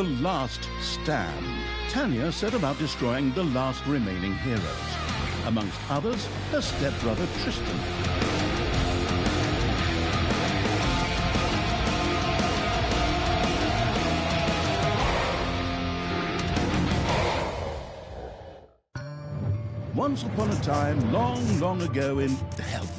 The Last Stand. Talia set about destroying the last remaining heroes. Amongst others, her stepbrother Tristan. Once upon a time, long, long ago in...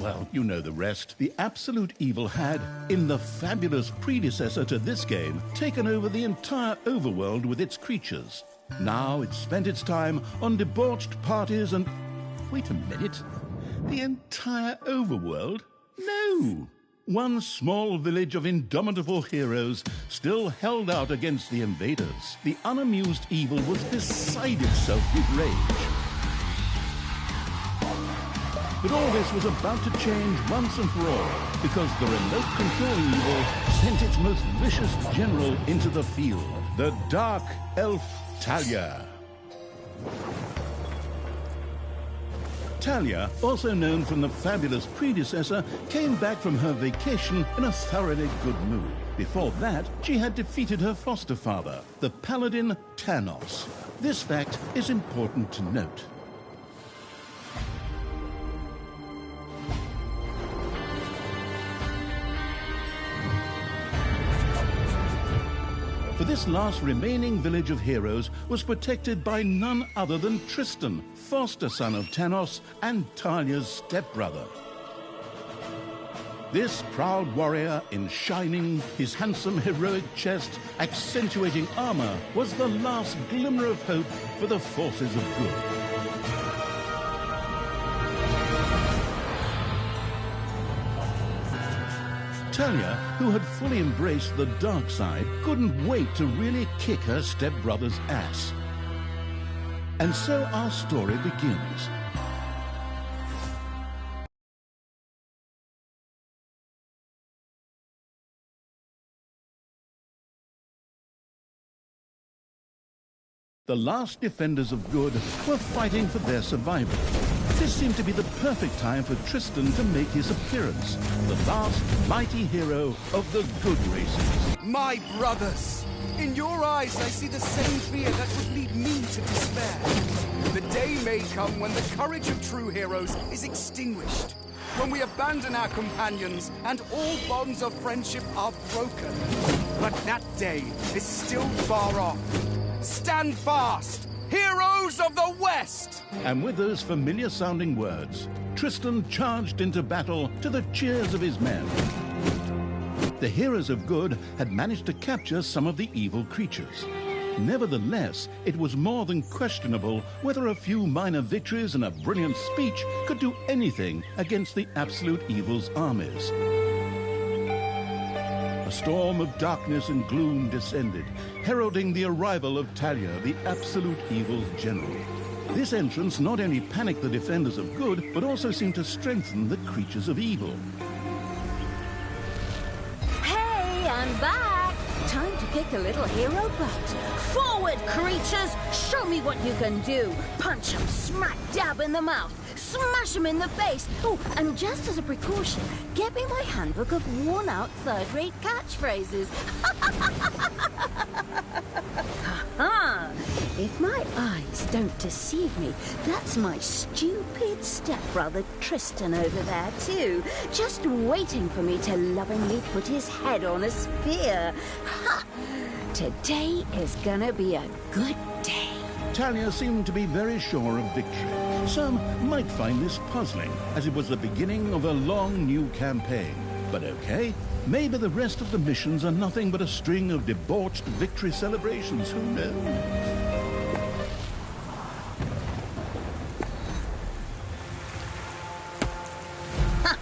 well, you know the rest. The absolute evil had, in the fabulous predecessor to this game, taken over the entire overworld with its creatures. Now it spent its time on debauched parties and... Wait a minute. The entire overworld? No! One small village of indomitable heroes still held out against the invaders. The unamused evil was beside itself with rage. But all this was about to change once and for all, because the remote control evil sent its most vicious general into the field, the dark elf Talia. Talia, also known from the fabulous predecessor, came back from her vacation in a thoroughly good mood. Before that, she had defeated her foster father, the paladin Thanos. This fact is important to note. For this last remaining village of heroes was protected by none other than Tristan, foster son of Thanos and Talia's stepbrother. This proud warrior in shining, his handsome heroic chest accentuating armor, was the last glimmer of hope for the forces of good. Talia, who had fully embraced the dark side, couldn't wait to really kick her stepbrother's ass. And so our story begins. The last defenders of good were fighting for their survival. This seemed to be the perfect time for Tristan to make his appearance, the last mighty hero of the good races. My brothers! In your eyes I see the same fear that would lead me to despair. The day may come when the courage of true heroes is extinguished, when we abandon our companions and all bonds of friendship are broken. But that day is still far off. Stand fast, heroes of the West! And with those familiar-sounding words, Tristan charged into battle to the cheers of his men. The heroes of good had managed to capture some of the evil creatures. Nevertheless, it was more than questionable whether a few minor victories and a brilliant speech could do anything against the absolute evil's armies. A storm of darkness and gloom descended, heralding the arrival of Talia, the absolute evil's general. This entrance not only panicked the defenders of good, but also seemed to strengthen the creatures of evil. Hey, I'm back! Time to kick a little hero butt. Forward, creatures! Show me what you can do! Punch 'em smack dab in the mouth! Smash 'em in the face! Oh, and just as a precaution, get me my handbook of worn-out third-rate catchphrases. Ha-ha! If my eyes don't deceive me, that's my stupid stepbrother Tristan over there too, just waiting for me to lovingly put his head on a spear. Ha! Today is gonna be a good day. Talia seemed to be very sure of victory. Some might find this puzzling, as it was the beginning of a long new campaign. But okay, maybe the rest of the missions are nothing but a string of debauched victory celebrations, who knows? Ha!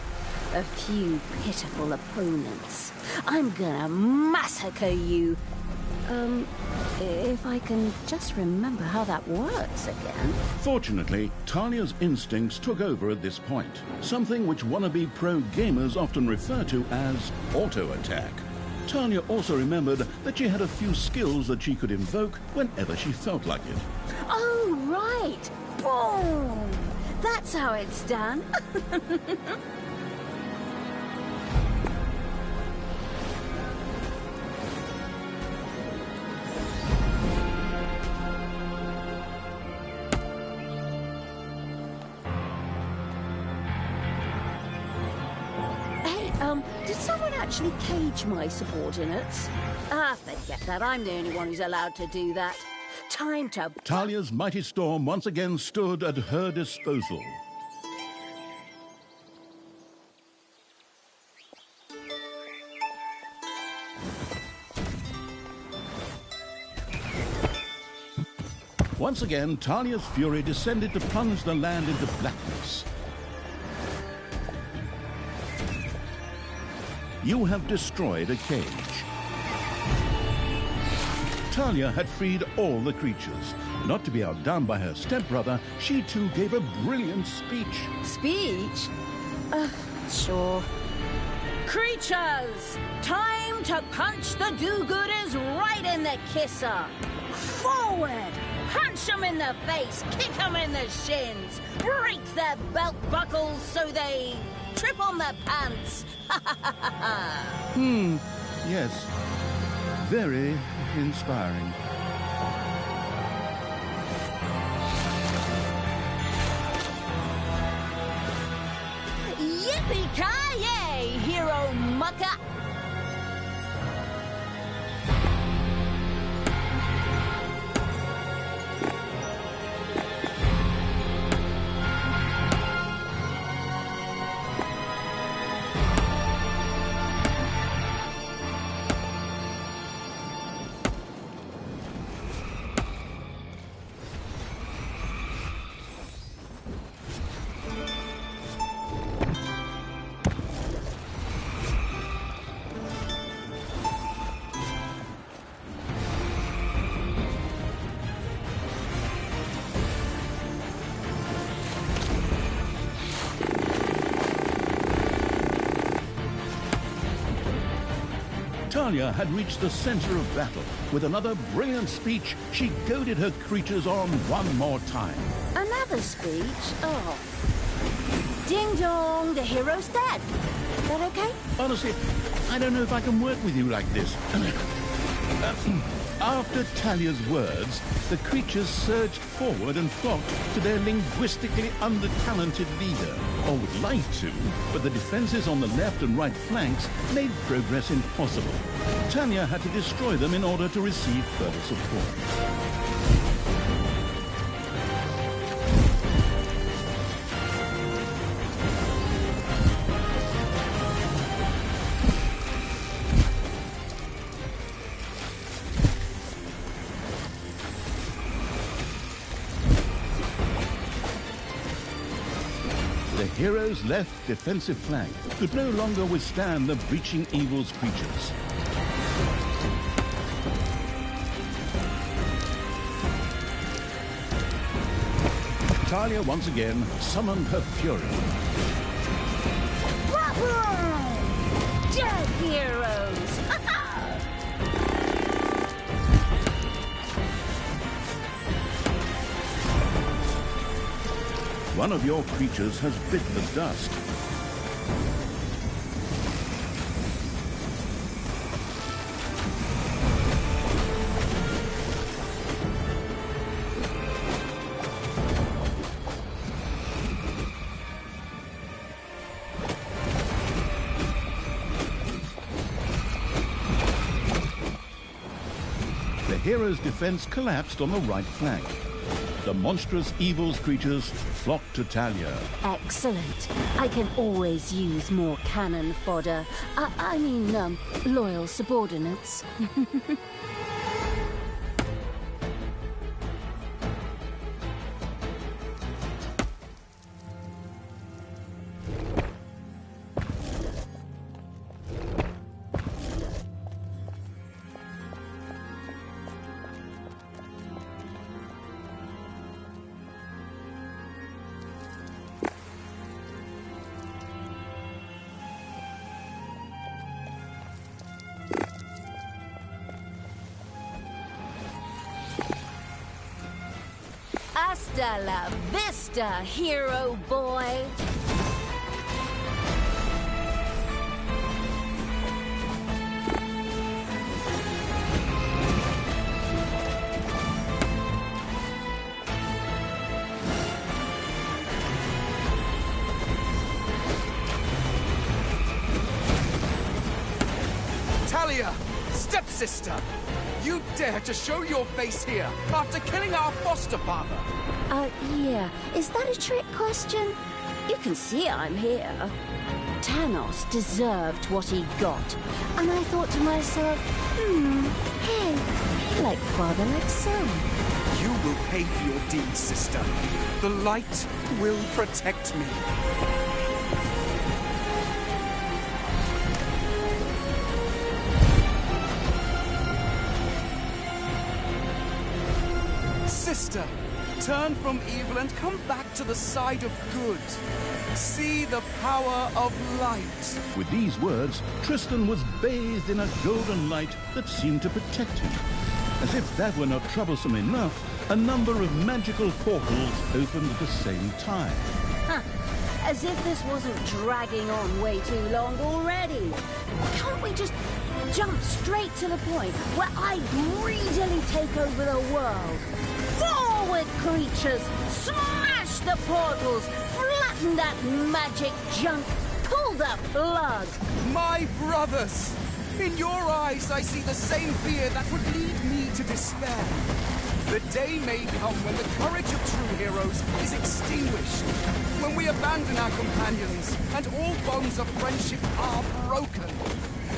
A few pitiful opponents. I'm gonna massacre you. If I can just remember how that works again. Fortunately, Talia's instincts took over at this point, something which wannabe pro gamers often refer to as auto-attack. Talia also remembered that she had a few skills that she could invoke whenever she felt like it. Oh, right! Boom! That's how it's done. someone actually cage my subordinates? Ah, forget that. I'm the only one who's allowed to do that. Time to... Talia's mighty storm once again stood at her disposal. Once again, Talia's fury descended to plunge the land into blackness. You have destroyed a cage. Talia had freed all the creatures. Not to be outdone by her stepbrother, she too gave a brilliant speech. Speech? Sure. Creatures! Time to punch the do-gooders right in the kisser! Forward! Punch them in the face, kick them in the shins, break their belt buckles so they trip on their pants. Yes. Very inspiring. Yippee-ki-yay, hero mucker! Talia had reached the center of battle. With another brilliant speech, she goaded her creatures on one more time. Another speech? Oh. Ding dong, the hero's dead. Is that okay? Honestly, I don't know if I can work with you like this. After Talia's words, the creatures surged forward and flocked to their linguistically under-talented leader. Or would like to, but the defenses on the left and right flanks made progress impossible. Talia had to destroy them in order to receive further support. The hero's left defensive flank could no longer withstand the breaching evil's creatures. Talia once again summoned her fury. Dead heroes! One of your creatures has bit the dust. The hero's defense collapsed on the right flank. The monstrous evil's creatures flocked to Talia. Excellent. I can always use more cannon fodder. I mean, loyal subordinates. Hasta la vista, hero boy! Talia! Stepsister! You dare to show your face here after killing our foster father! Yeah. Is that a trick question? You can see I'm here. Thanos deserved what he got. And I thought to myself, hey, like father, like son. You will pay for your deeds, sister. The light will protect me. Sister, turn from evil and come back to the side of good. See the power of light. With these words, Tristan was bathed in a golden light that seemed to protect him. As if that were not troublesome enough, a number of magical portals opened at the same time. As if this wasn't dragging on way too long already. Can't we just jump straight to the point where I greedily take over the world? Forward, creatures! Smash the portals! Flatten that magic junk! Pull the plug! My brothers! In your eyes, I see the same fear that would lead me to despair. The day may come when the courage of true heroes is extinguished, when we abandon our companions and all bonds of friendship are broken.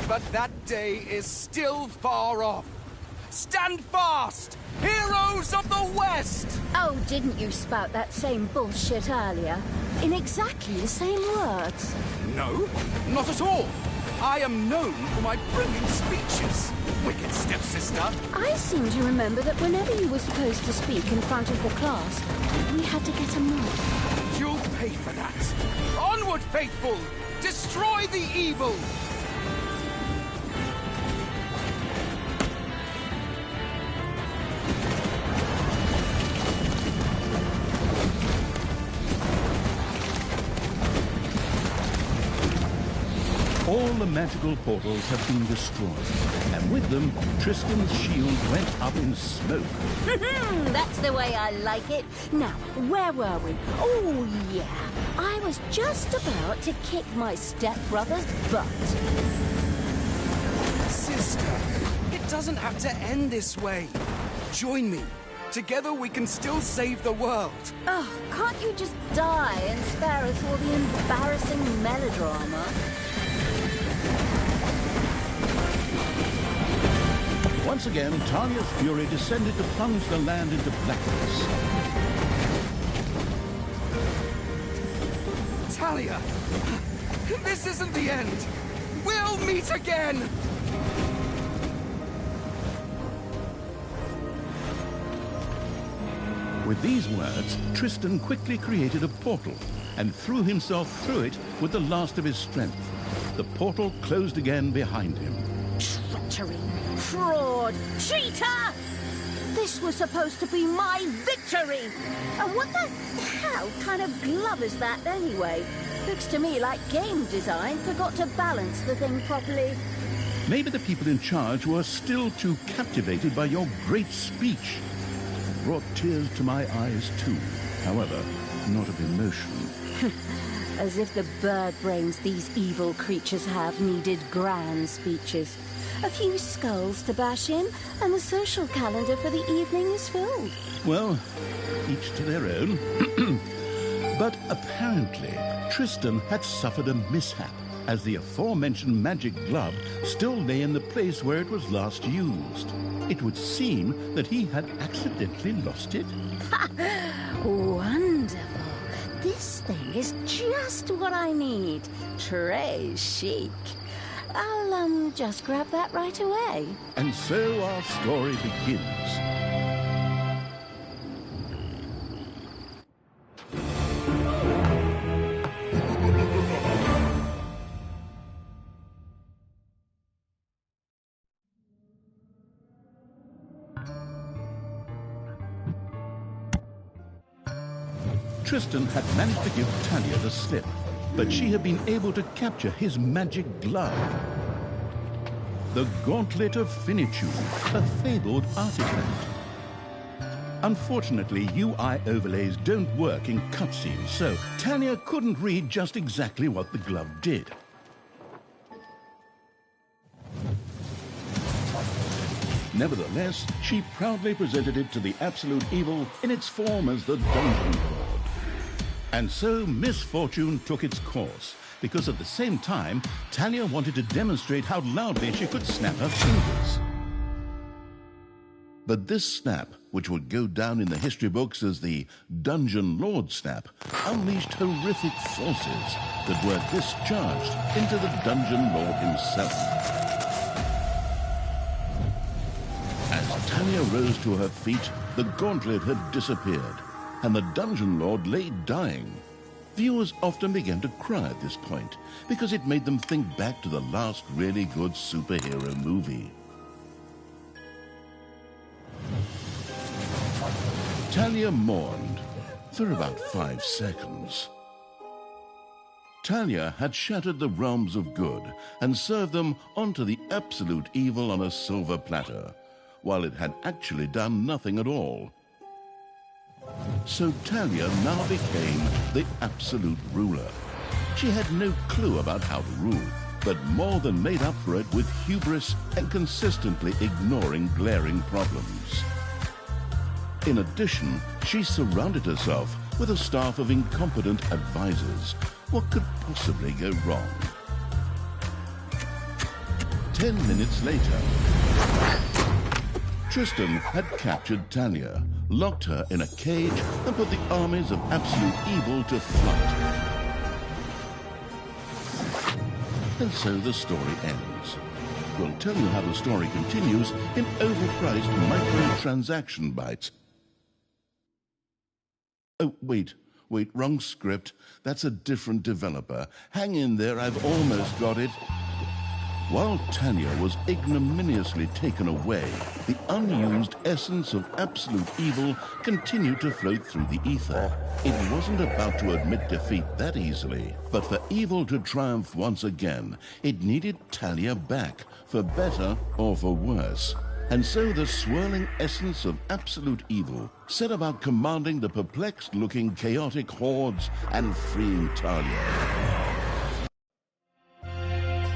But that day is still far off. Stand fast, heroes of the West! Oh, didn't you spout that same bullshit earlier? In exactly the same words. No, not at all. I am known for my brilliant speeches, wicked stepsister. I seem to remember that whenever you were supposed to speak in front of the class, we had to get a mark. You'll pay for that. Onward, faithful! Destroy the evil! All the magical portals have been destroyed, and with them, Tristan's shield went up in smoke. That's the way I like it. Now, where were we? Oh, yeah. I was just about to kick my stepbrother's butt. Sister, it doesn't have to end this way. Join me. Together we can still save the world. Oh, can't you just die and spare us all the embarrassing melodrama? Once again, Talia's fury descended to plunge the land into blackness. Talia, this isn't the end. We'll meet again. With these words, Tristan quickly created a portal and threw himself through it with the last of his strength. The portal closed again behind him. Treachery! Fraud! Cheater! This was supposed to be my victory! And what the hell kind of glove is that anyway? Looks to me like game design forgot to balance the thing properly. Maybe the people in charge were still too captivated by your great speech. It brought tears to my eyes too. However, not of emotion. As if the bird brains these evil creatures have needed grand speeches. A few skulls to bash in, and the social calendar for the evening is filled. Well, each to their own. But apparently, Tristan had suffered a mishap, as the aforementioned magic glove still lay in the place where it was last used. It would seem that he had accidentally lost it. Wonderful. This thing is just what I need. Très chic. I'll, just grab that right away. And so our story begins. Tristan had managed to give Talia the slip, but she had been able to capture his magic glove. The Gauntlet of Finitude, a fabled artifact. Unfortunately, UI overlays don't work in cutscenes, so Talia couldn't read just exactly what the glove did. Nevertheless, she proudly presented it to the absolute evil in its form as the Dungeon Lord. And so misfortune took its course, because at the same time, Talia wanted to demonstrate how loudly she could snap her fingers. But this snap, which would go down in the history books as the Dungeon Lord snap, unleashed horrific forces that were discharged into the Dungeon Lord himself. As Talia rose to her feet, the gauntlet had disappeared, and the Dungeon Lord lay dying. Viewers often began to cry at this point, because it made them think back to the last really good superhero movie. Talia mourned for about 5 seconds. Talia had shattered the realms of good and served them onto the absolute evil on a silver platter, while it had actually done nothing at all. So Talia now became the absolute ruler. She had no clue about how to rule, but more than made up for it with hubris and consistently ignoring glaring problems. In addition, she surrounded herself with a staff of incompetent advisors. What could possibly go wrong? 10 minutes later, Tristan had captured Talia, locked her in a cage, and put the armies of absolute evil to flight. And so the story ends. We'll tell you how the story continues in overpriced microtransaction bites. Oh, wait, wrong script. That's a different developer. Hang in there, I've almost got it. While Talia was ignominiously taken away, the unused essence of absolute evil continued to float through the ether. It wasn't about to admit defeat that easily, but for evil to triumph once again, it needed Talia back, for better or for worse. And so the swirling essence of absolute evil set about commanding the perplexed-looking chaotic hordes and freeing Talia.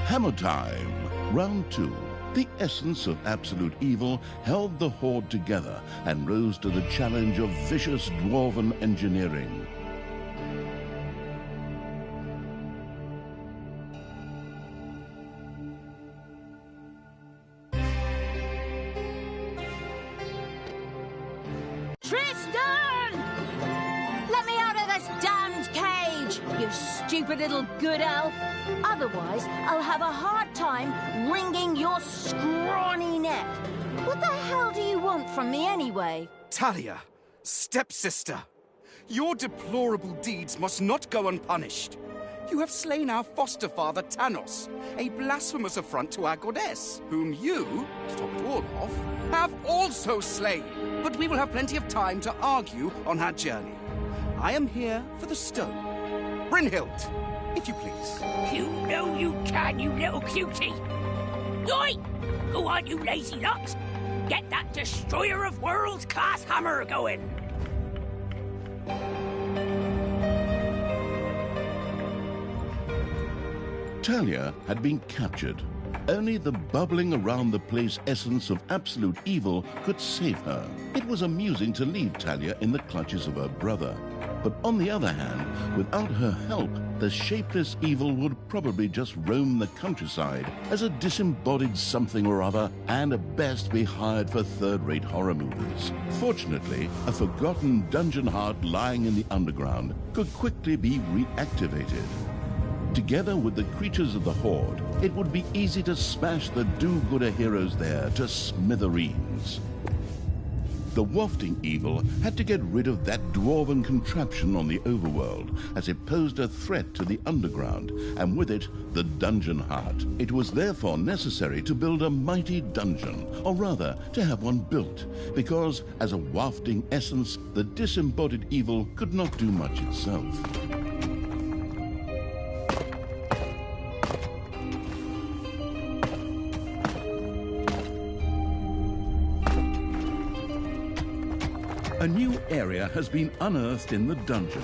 Hammer time, round 2. The essence of absolute evil held the horde together and rose to the challenge of vicious dwarven engineering. Tristan! Let me out of this damned cage, you stupid little good elf. Otherwise, I'll have a hard time wringing your scrawny neck. What the hell do you want from me anyway? Talia, stepsister, your deplorable deeds must not go unpunished. You have slain our foster father Thanos, a blasphemous affront to our goddess, whom you, to top it all off, have also slain. But we will have plenty of time to argue on our journey. I am here for the stone. Brynhild, if you please. You know you can, you little cutie. Oi! Go on, you lazy locks. Get that destroyer of worlds class hammer going. Talia had been captured. Only the bubbling around the place essence of absolute evil could save her. It was amusing to leave Talia in the clutches of her brother. But on the other hand, without her help, the shapeless evil would probably just roam the countryside as a disembodied something or other, and at best be hired for third-rate horror movies. Fortunately, a forgotten dungeon heart lying in the underground could quickly be reactivated. Together with the creatures of the Horde, it would be easy to smash the do-gooder heroes there to smithereens. The wafting evil had to get rid of that dwarven contraption on the overworld, as it posed a threat to the underground, and with it, the dungeon heart. It was therefore necessary to build a mighty dungeon, or rather, to have one built, because, as a wafting essence, the disembodied evil could not do much itself. A new area has been unearthed in the dungeon.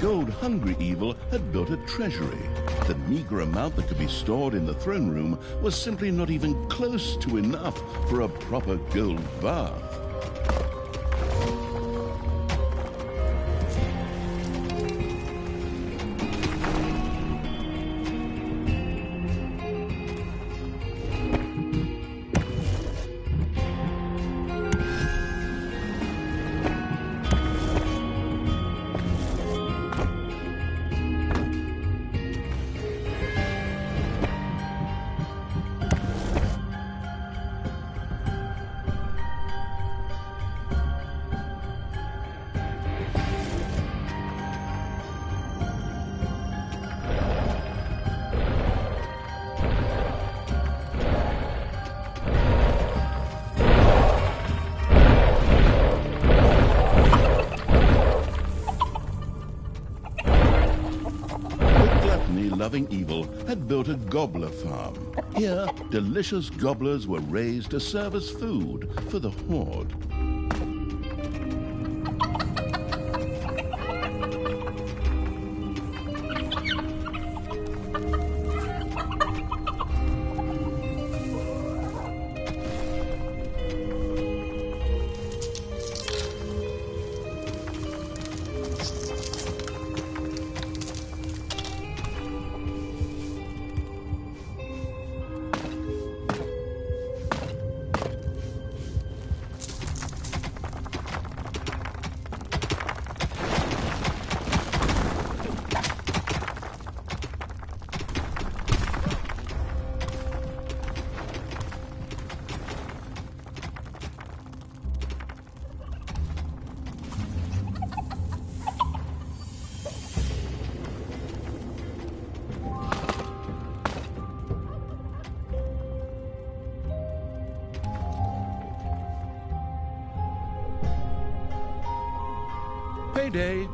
gold-hungry evil had built a treasury. The meager amount that could be stored in the throne room was simply not even close to enough for a proper gold bath. Loving evil had built a gobbler farm. Here, delicious gobblers were raised to serve as food for the horde. Payday.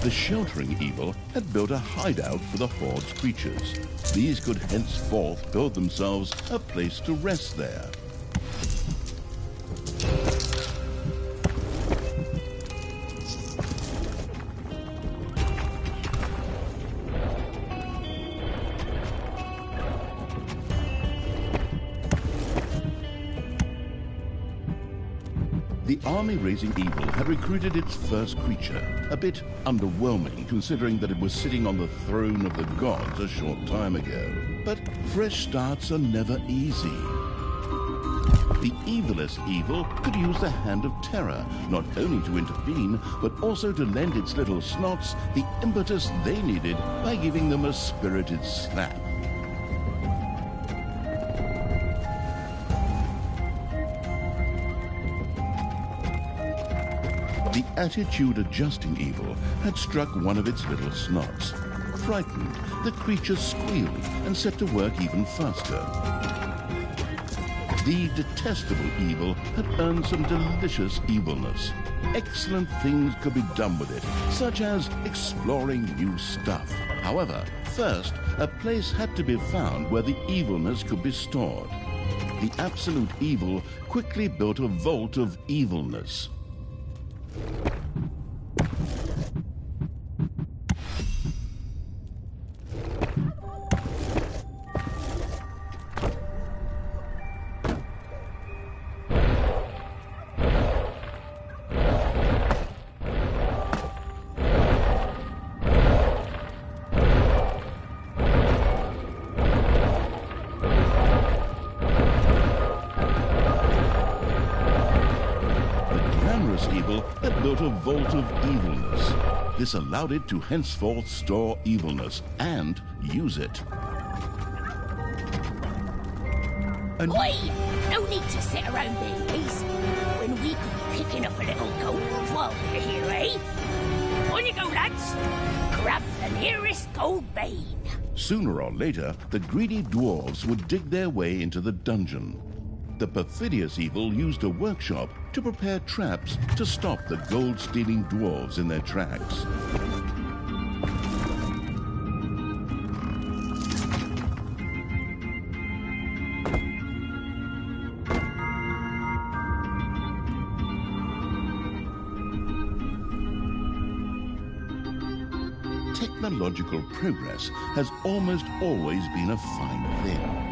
The sheltering evil had built a hideout for the horde's creatures. These could henceforth build themselves a place to rest there. The army-raising evil had recruited its first creature, a bit underwhelming considering that it was sitting on the throne of the gods a short time ago. But fresh starts are never easy. The evilest evil could use the hand of terror, not only to intervene, but also to lend its little snots the impetus they needed by giving them a spirited slap. The attitude-adjusting evil had struck one of its little snots. Frightened, the creature squealed and set to work even faster. The detestable evil had earned some delicious evilness. Excellent things could be done with it, such as exploring new stuff. However, first, a place had to be found where the evilness could be stored. The absolute evil quickly built a vault of evilness. evil had built a vault of evilness. This allowed it to henceforth store evilness and use it. Oi! No need to sit around babies when we could be picking up a little gold while we're here, eh? On you go, lads! Grab the nearest gold vein. Sooner or later, the greedy dwarves would dig their way into the dungeon. The perfidious evil used a workshop to prepare traps to stop the gold-stealing dwarves in their tracks. Technological progress has almost always been a fine thing.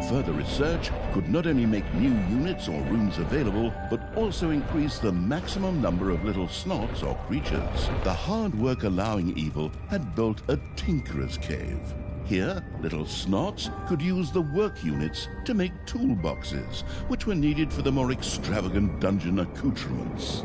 Further research could not only make new units or rooms available, but also increase the maximum number of little snots or creatures. The hard work allowing evil had built a tinkerer's cave. Here, little snots could use the work units to make toolboxes, which were needed for the more extravagant dungeon accoutrements.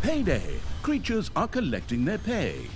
Payday! Creatures are collecting their pay.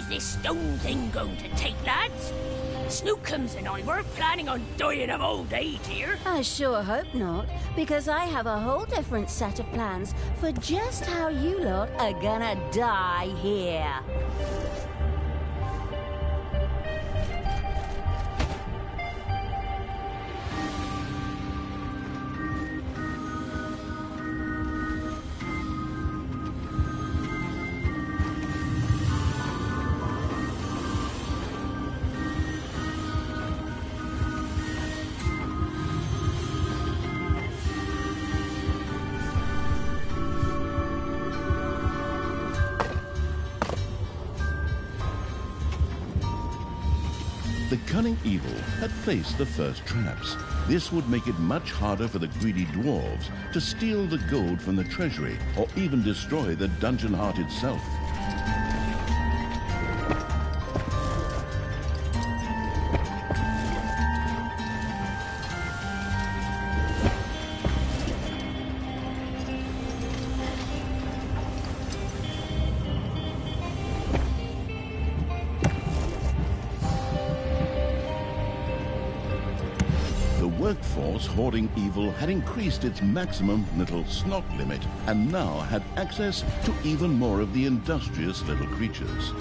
This stone thing going to take, lads? Snookums and I were planning on dying of old age here. I sure hope not, because I have a whole different set of plans for just how you lot are gonna die here. The cunning evil had placed the first traps. This would make it much harder for the greedy dwarves to steal the gold from the treasury or even destroy the dungeon heart itself. workforce hoarding evil had increased its maximum little snot limit and now had access to even more of the industrious little creatures.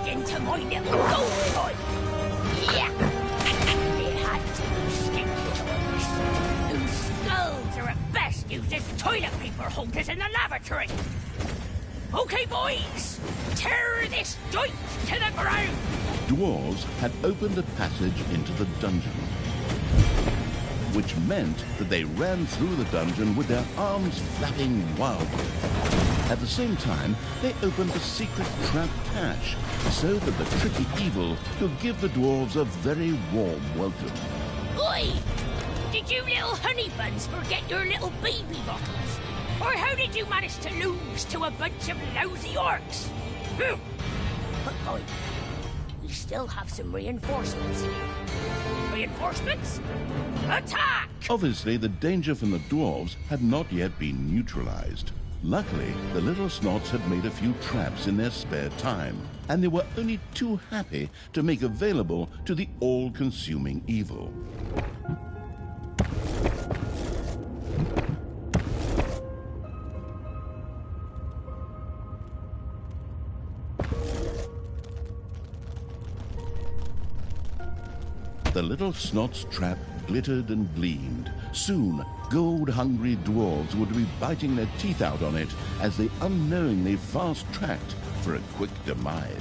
Into my little gold toy. Yeah! It had to be stick-to-itis, whose skulls are at best used as toilet paper holders in the lavatory. Okay, boys, tear this joint to the ground. Dwarves had opened a passage into the dungeon, which meant that they ran through the dungeon with their arms flapping wildly. At the same time, they opened a secret trap cache so that the tricky evil could give the dwarves a very warm welcome. Oi! Did you little honey buns forget your little baby bottles? Or how did you manage to lose to a bunch of lousy orcs? But boy, we still have some reinforcements here. Reinforcements? Attack! Obviously, the danger from the dwarves had not yet been neutralized. Luckily, the little snots had made a few traps in their spare time, and they were only too happy to make available to the all-consuming evil. The little snot's trap glittered and gleamed. Soon, gold-hungry dwarves would be biting their teeth out on it as they unknowingly fast-tracked for a quick demise.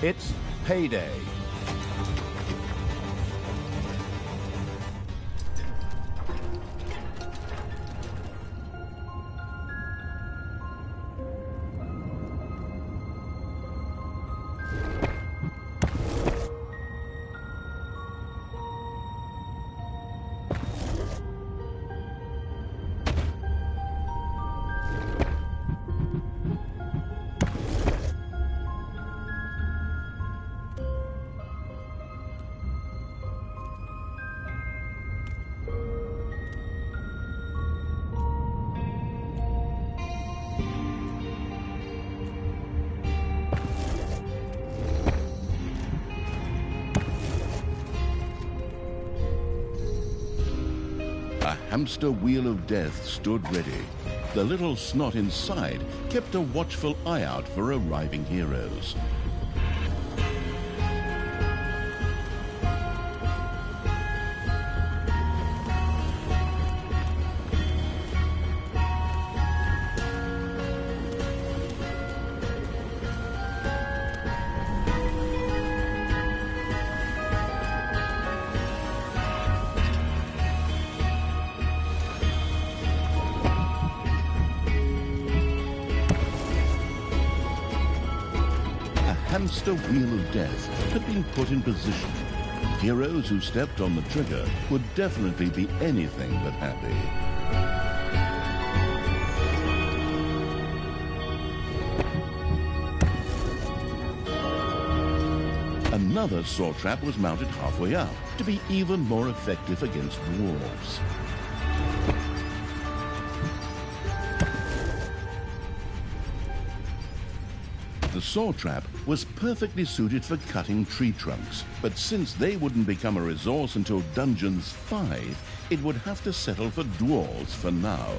It's payday. A hamster wheel of death stood ready. The little snot inside kept a watchful eye out for arriving heroes. hamster wheel of death had been put in position. Heroes who stepped on the trigger would definitely be anything but happy. Another saw trap was mounted halfway up to be even more effective against dwarves. The saw trap was perfectly suited for cutting tree trunks, but since they wouldn't become a resource until Dungeons 5, it would have to settle for dwarves for now.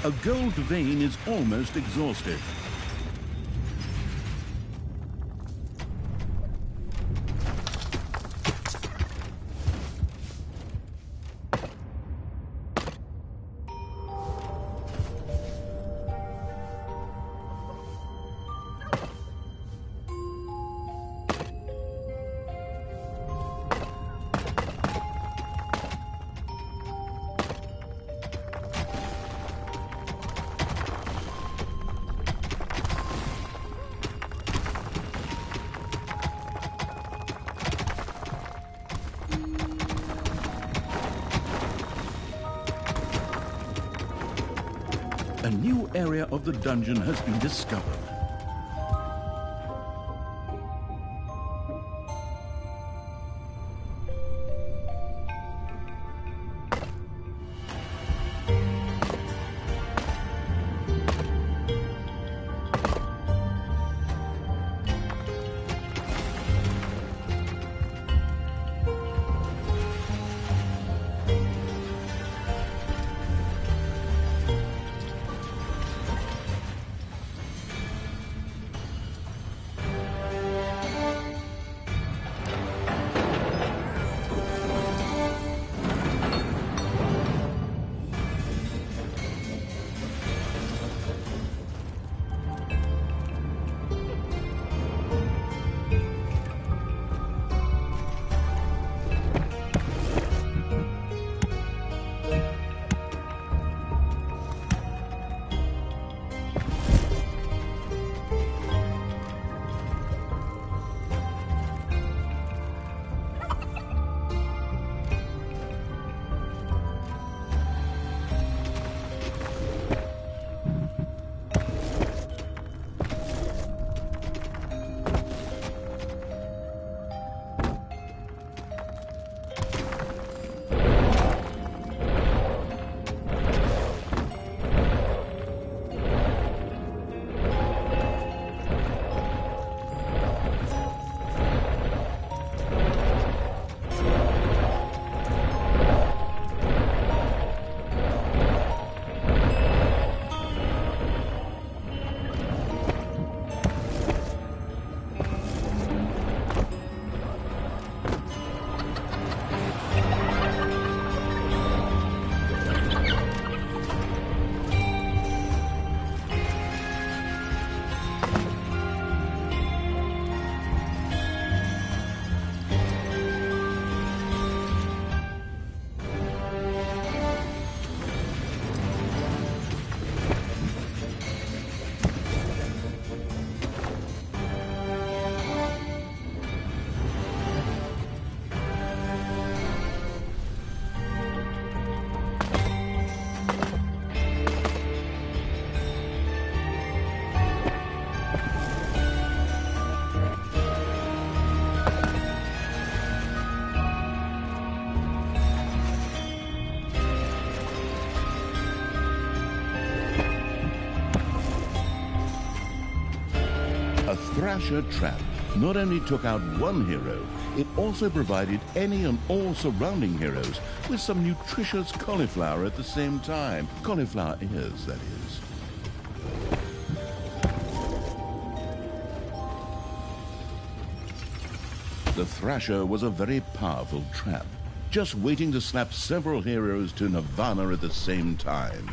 A gold vein is almost exhausted. A new area of the dungeon has been discovered. A Thrasher trap not only took out one hero, it also provided any and all surrounding heroes with some nutritious cauliflower at the same time. Cauliflower ears, that is. The Thrasher was a very powerful trap, just waiting to slap several heroes to Nirvana at the same time.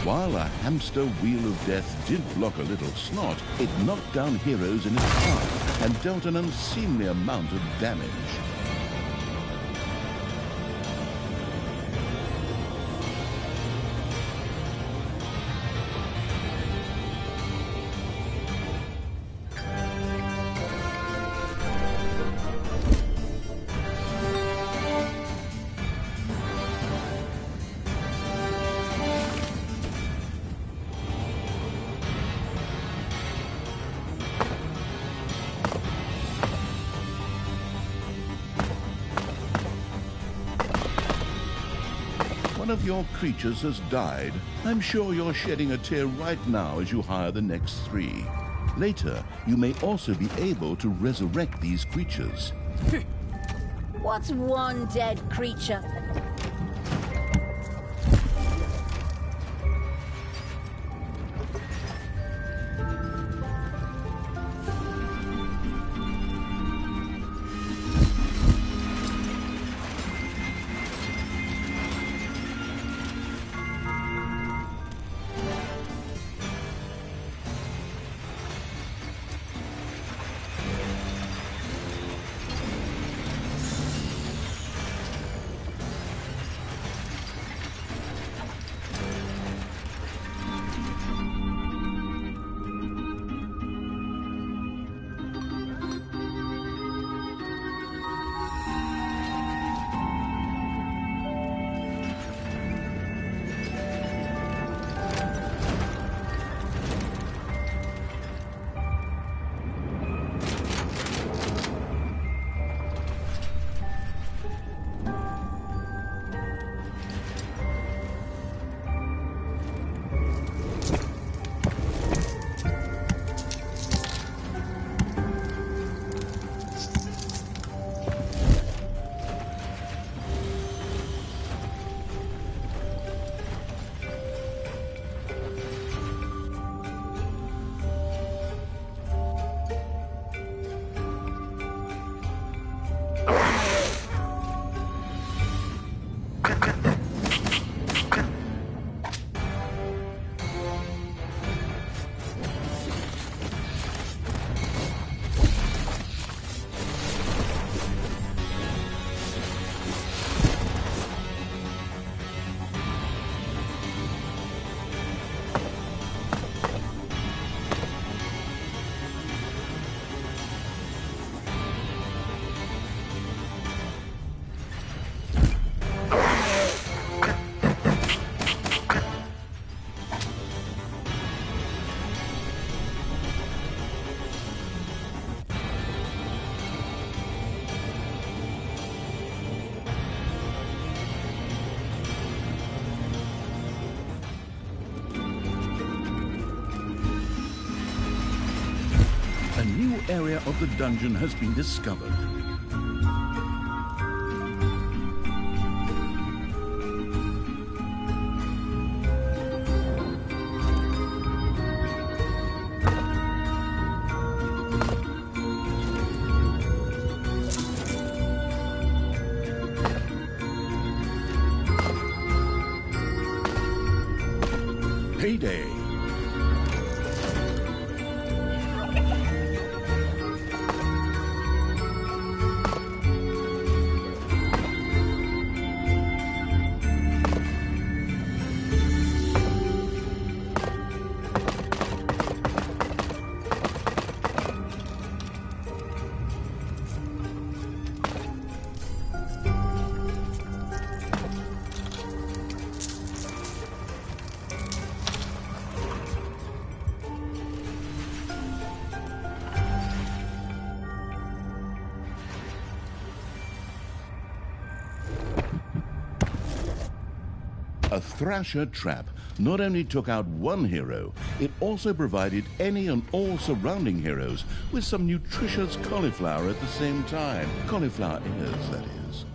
While a hamster wheel of death did block a little snot, it knocked down heroes in its path and dealt an unseemly amount of damage. One of your creatures has died. I'm sure you're shedding a tear right now as you hire the next 3. Later, you may also be able to resurrect these creatures. What's one dead creature? Area of the dungeon has been discovered. Payday. A Thrasher trap not only took out one hero, it also provided any and all surrounding heroes with some nutritious cauliflower at the same time. Cauliflower ears, that is.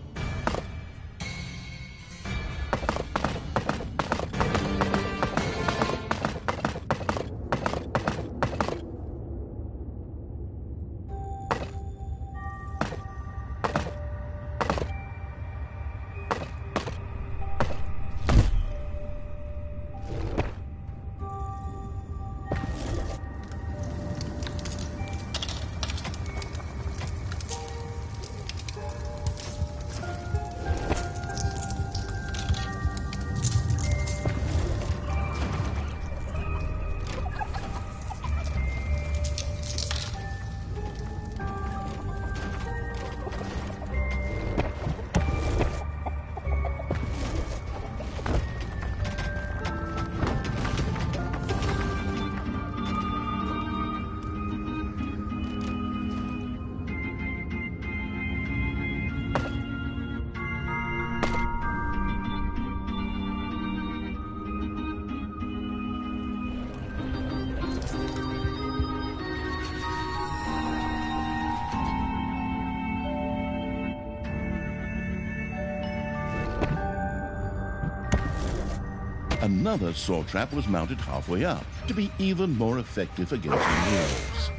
Another saw trap was mounted halfway up to be even more effective against the wolves.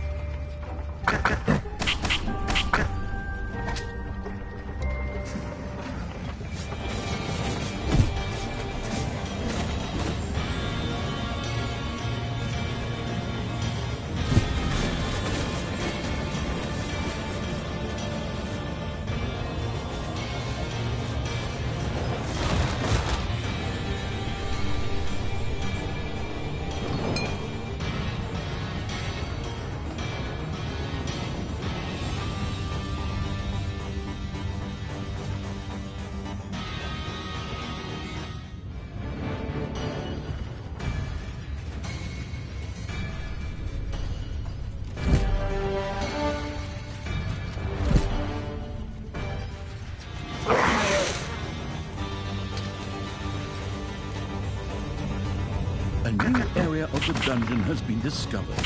A new area of the dungeon has been discovered.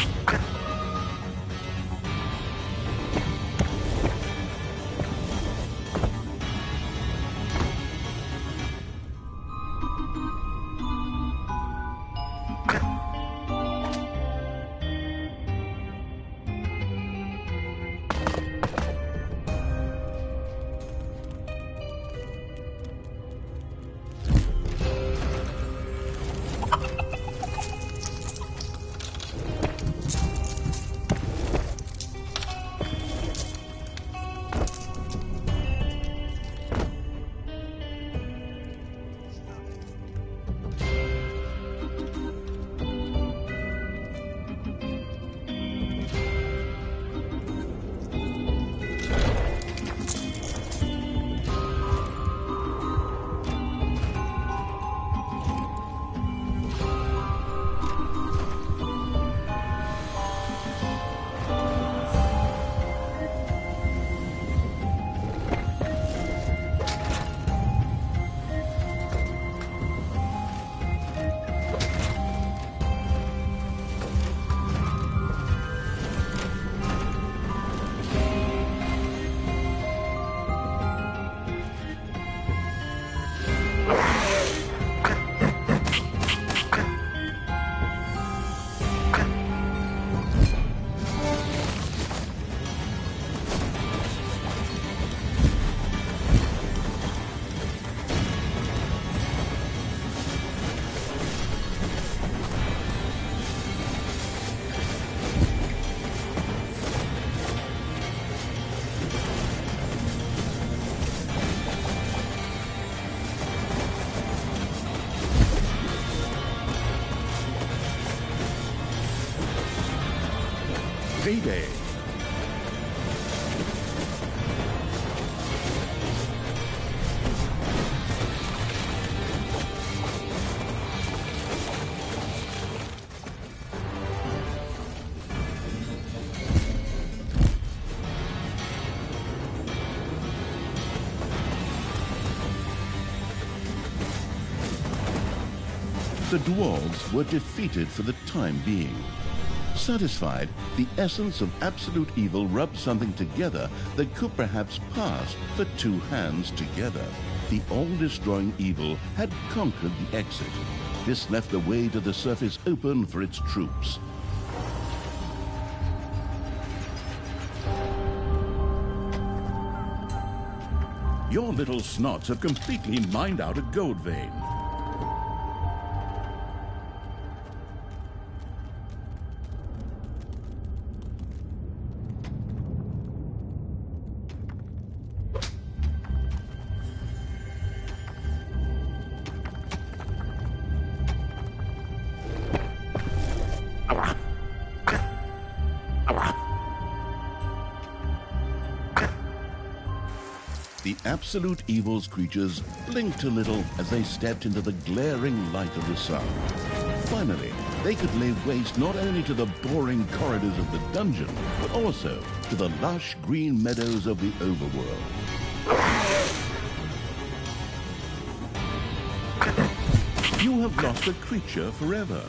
Payday. The dwarves were defeated for the time being. Satisfied, the essence of absolute evil rubbed something together that could perhaps pass for two hands together. The all-destroying evil had conquered the exit. This left the way to the surface open for its troops. Your little snots have completely mined out a gold vein. The absolute evil's creatures blinked a little as they stepped into the glaring light of the sun. Finally, they could lay waste not only to the boring corridors of the dungeon, but also to the lush green meadows of the overworld. You have lost a creature forever.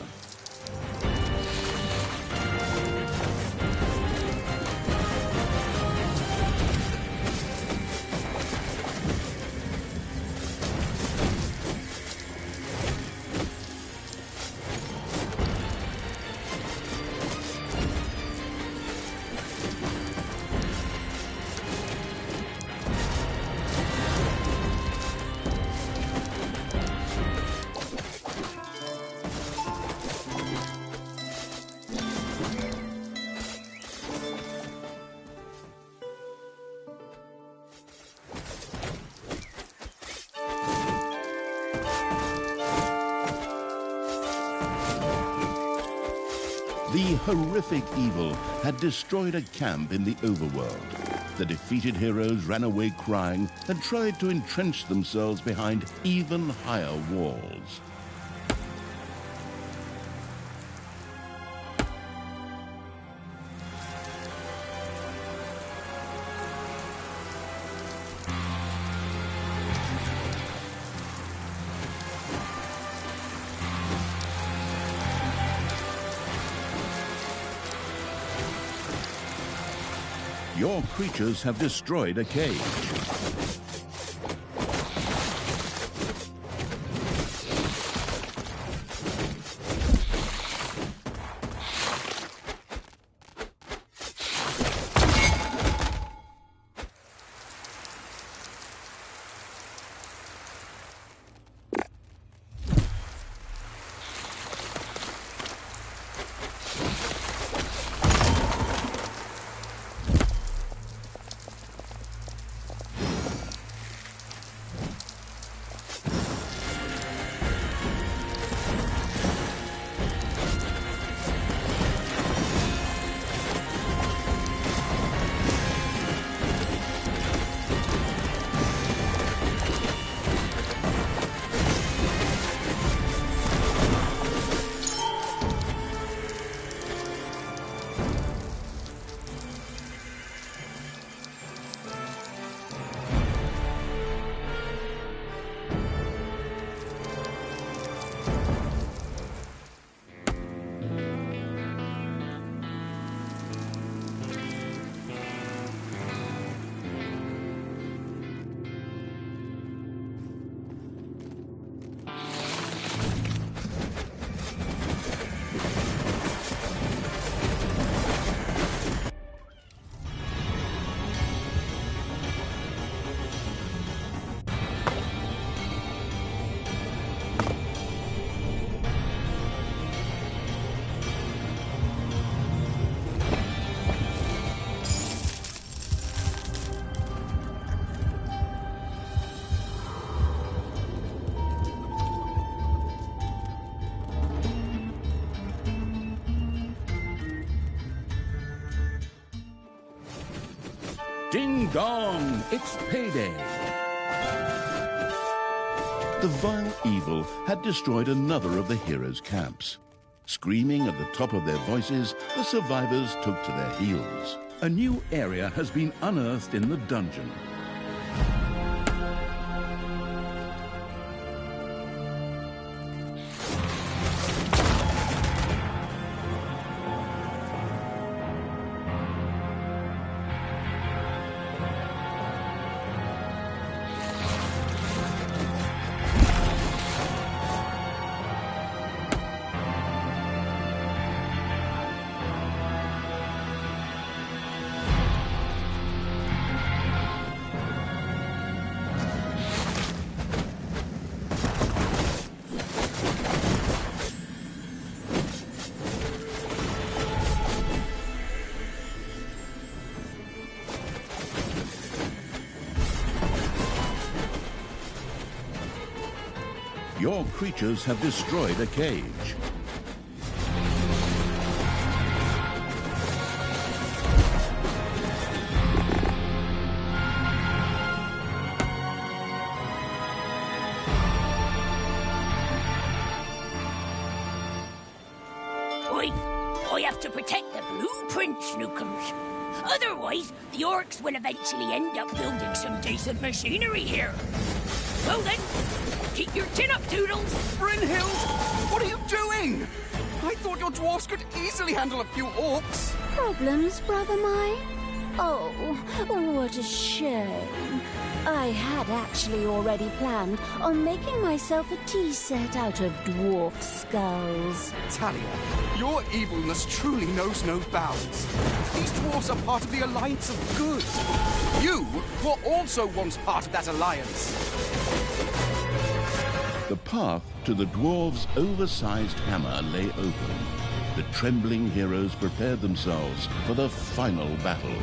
The horrific evil had destroyed a camp in the overworld. The defeated heroes ran away crying and tried to entrench themselves behind even higher walls. Your creatures have destroyed a cage. Ding dong, it's payday. The vile evil had destroyed another of the heroes' camps. Screaming at the top of their voices, the survivors took to their heels. A new area has been unearthed in the dungeon. Your creatures have destroyed a cage. I have to protect the blueprints, Snookums. Otherwise, the orcs will eventually end up building some decent machinery here. Well then, keep your chin up, Toodles. Brynhild, what are you doing? I thought your dwarves could easily handle a few orcs. Problems, brother mine? Oh, what a shame. I had actually already planned on making myself a tea set out of dwarf skulls. Talia, your evilness truly knows no bounds. These dwarves are part of the Alliance of Good. You were also once part of that alliance. The path to the dwarves' oversized hammer lay open. The trembling heroes prepared themselves for the final battle.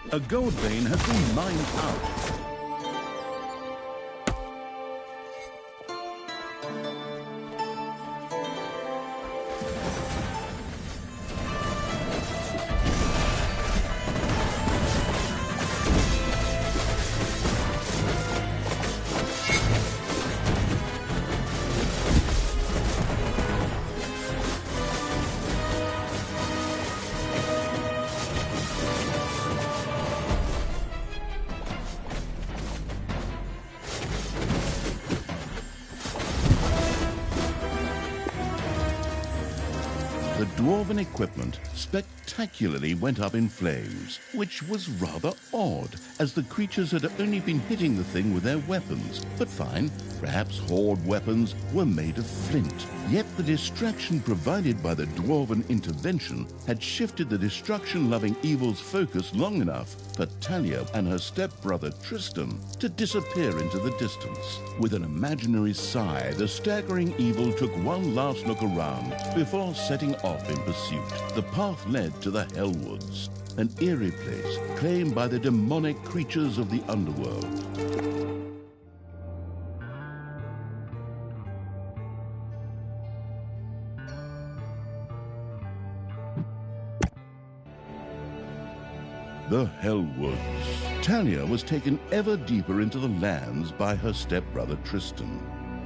A gold vein has been mined out. The dwarven equipment spectacularly went up in flames, which was rather odd, as the creatures had only been hitting the thing with their weapons. But fine, perhaps horde weapons were made of flint. Yet the distraction provided by the dwarven intervention had shifted the destruction-loving evil's focus long enough for Talia and her stepbrother Tristan to disappear into the distance. With an imaginary sigh, the staggering evil took one last look around before setting off in pursuit. The path led to the Hellwoods, an eerie place claimed by the demonic creatures of the underworld. The Hellwoods. Talia was taken ever deeper into the lands by her stepbrother Tristan.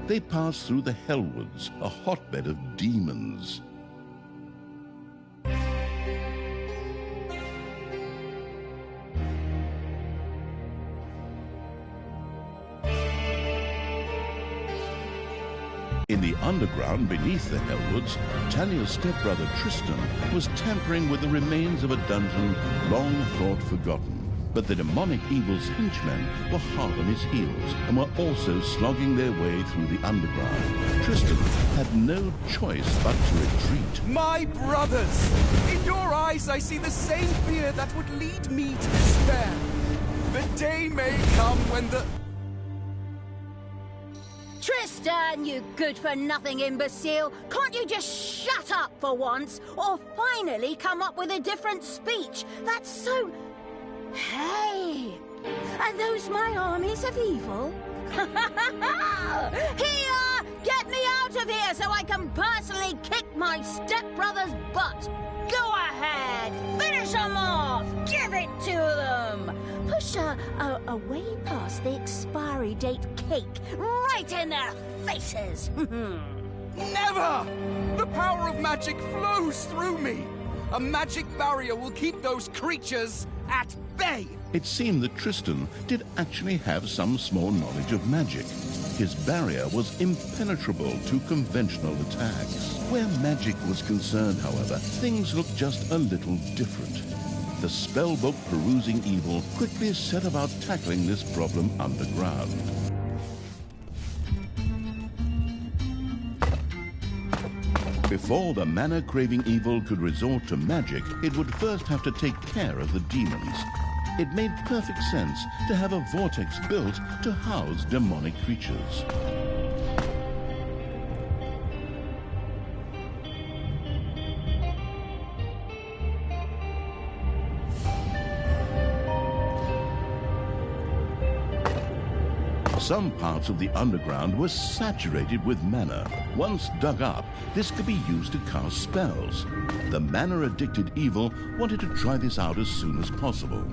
They passed through the Hellwoods, a hotbed of demons. In the underground beneath the Hellwoods, Talia's stepbrother Tristan was tampering with the remains of a dungeon long thought forgotten. But the demonic evil's henchmen were hard on his heels and were also slogging their way through the underground. Tristan had no choice but to retreat. My brothers! In your eyes I see the same fear that would lead me to despair. The day may come when the... Tristan, you good-for-nothing imbecile! Can't you just shut up for once? Or finally come up with a different speech? That's so... Hey! Are those my armies of evil? Here! Get me out of here so I can personally kick my stepbrother's butt! Go ahead! Finish them off! Give it to them! Push away past the expiry date cake, right in their faces! Never! The power of magic flows through me! A magic barrier will keep those creatures at bay! It seemed that Tristan did actually have some small knowledge of magic. His barrier was impenetrable to conventional attacks. Where magic was concerned, however, things looked just a little different. The spellbook perusing evil quickly set about tackling this problem underground. Before the mana-craving evil could resort to magic, it would first have to take care of the demons. It made perfect sense to have a vortex built to house demonic creatures. Some parts of the underground were saturated with mana. Once dug up, this could be used to cast spells. The mana-addicted evil wanted to try this out as soon as possible.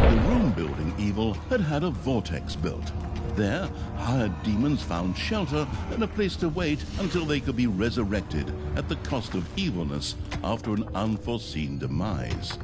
The room-building evil had had a vortex built. There, hired demons found shelter and a place to wait until they could be resurrected at the cost of evilness after an unforeseen demise.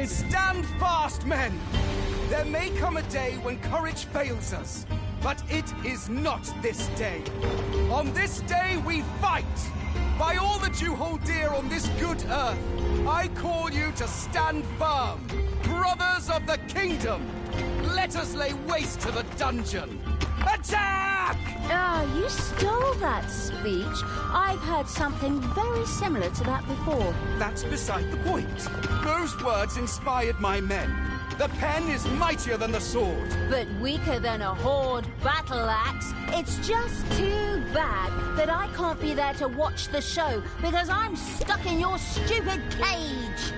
Stand fast, men! There may come a day when courage fails us, but it is not this day. On this day we fight! By all that you hold dear on this good earth, I call you to stand firm! Brothers of the kingdom! Let us lay waste to the dungeon! Attack! Ah, you stole that speech. I've heard something very similar to that before. That's beside the point. Those words inspired my men. The pen is mightier than the sword. But weaker than a horde battle axe. It's just too bad that I can't be there to watch the show because I'm stuck in your stupid cage.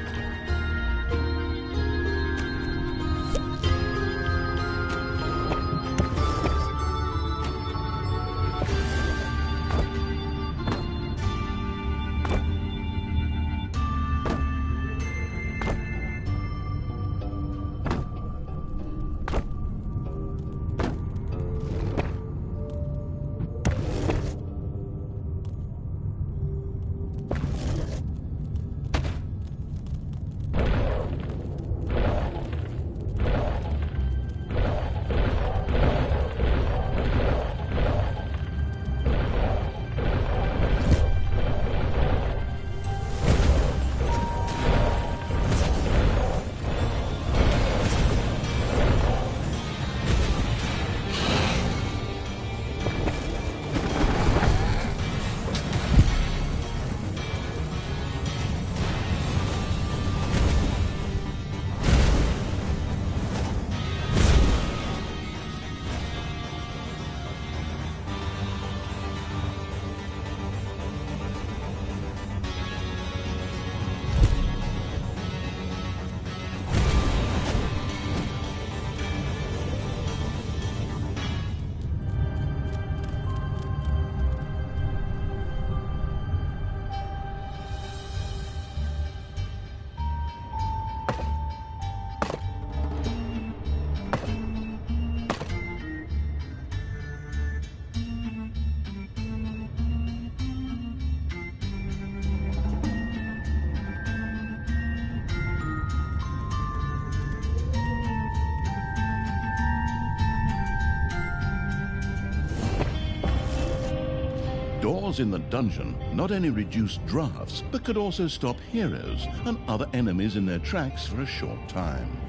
Doors in the dungeon not only reduced drafts, but could also stop heroes and other enemies in their tracks for a short time.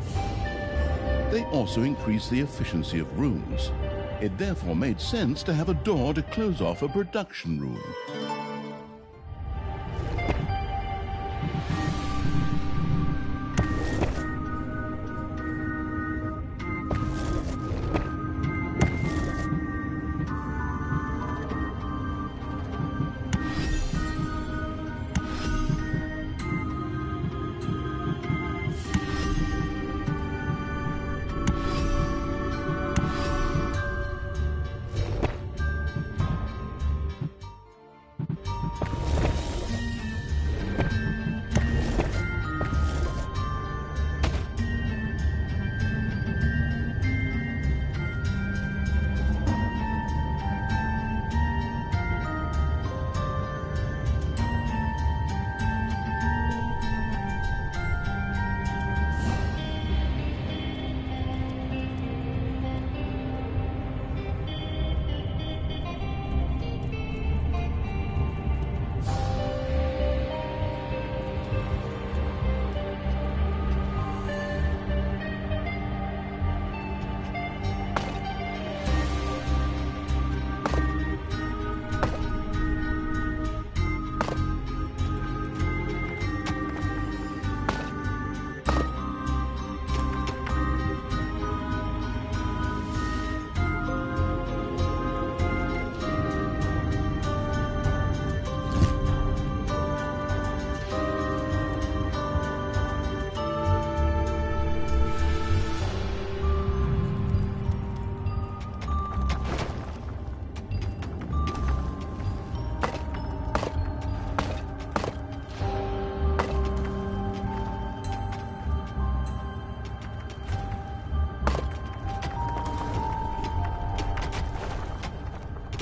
They also increased the efficiency of rooms. It therefore made sense to have a door to close off a production room.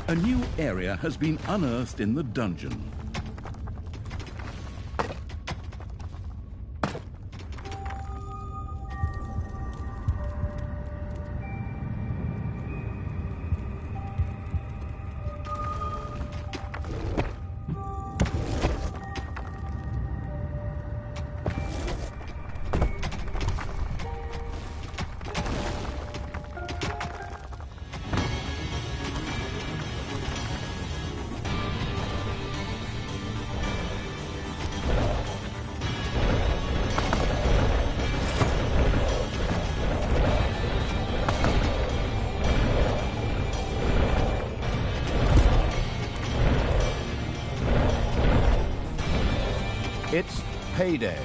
A new area has been unearthed in the dungeon. It's payday.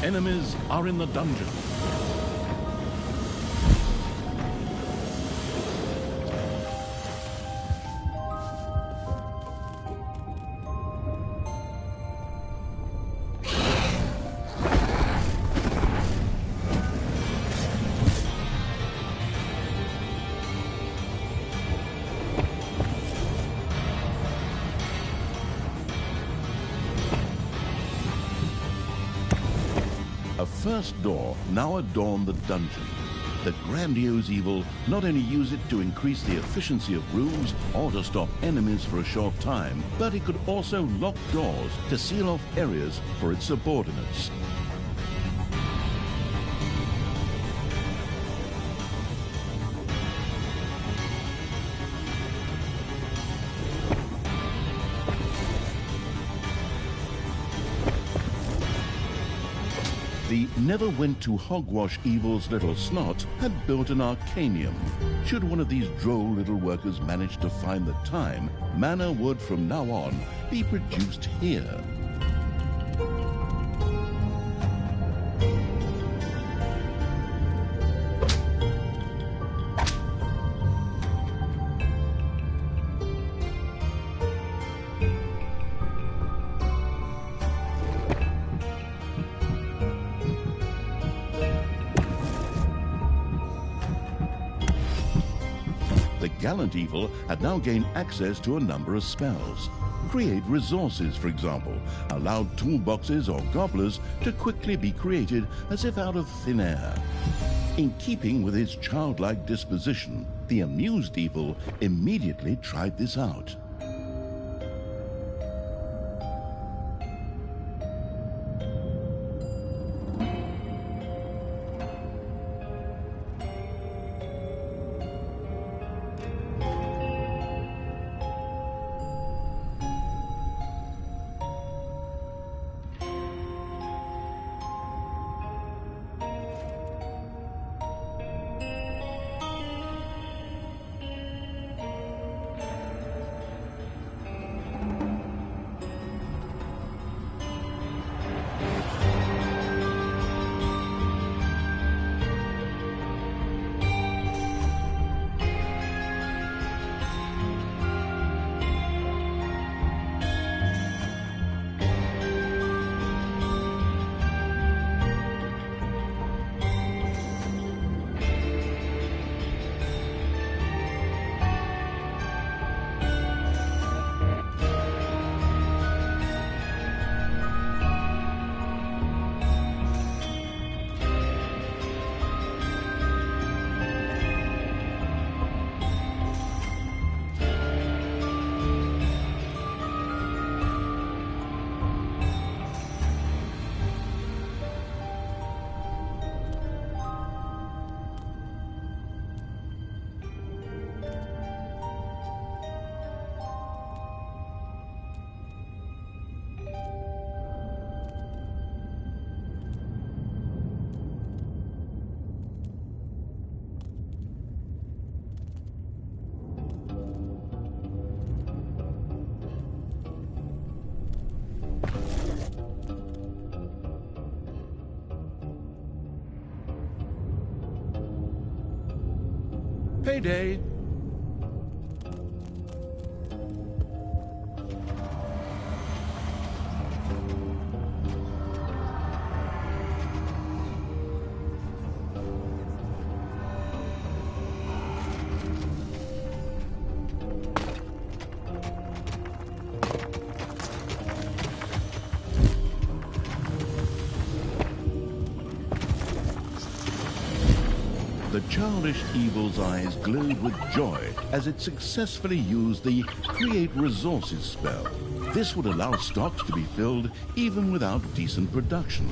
Enemies are in the dungeon. A first door now adorned the dungeon. that grandiose evil not only use it to increase the efficiency of rooms or to stop enemies for a short time, but it could also lock doors to seal off areas for its subordinates. The never-went-to-hogwash evil's little snot had built an arcanium. Should one of these droll little workers manage to find the time, mana would from now on be produced here. The gallant evil had now gained access to a number of spells. Create resources, for example, allowed toolboxes or gobblers to quickly be created as if out of thin air. In keeping with his childlike disposition, the amused evil immediately tried this out. Payday! The childish evil's eyes glowed with joy as it successfully used the Create Resources spell. This would allow stocks to be filled even without decent production.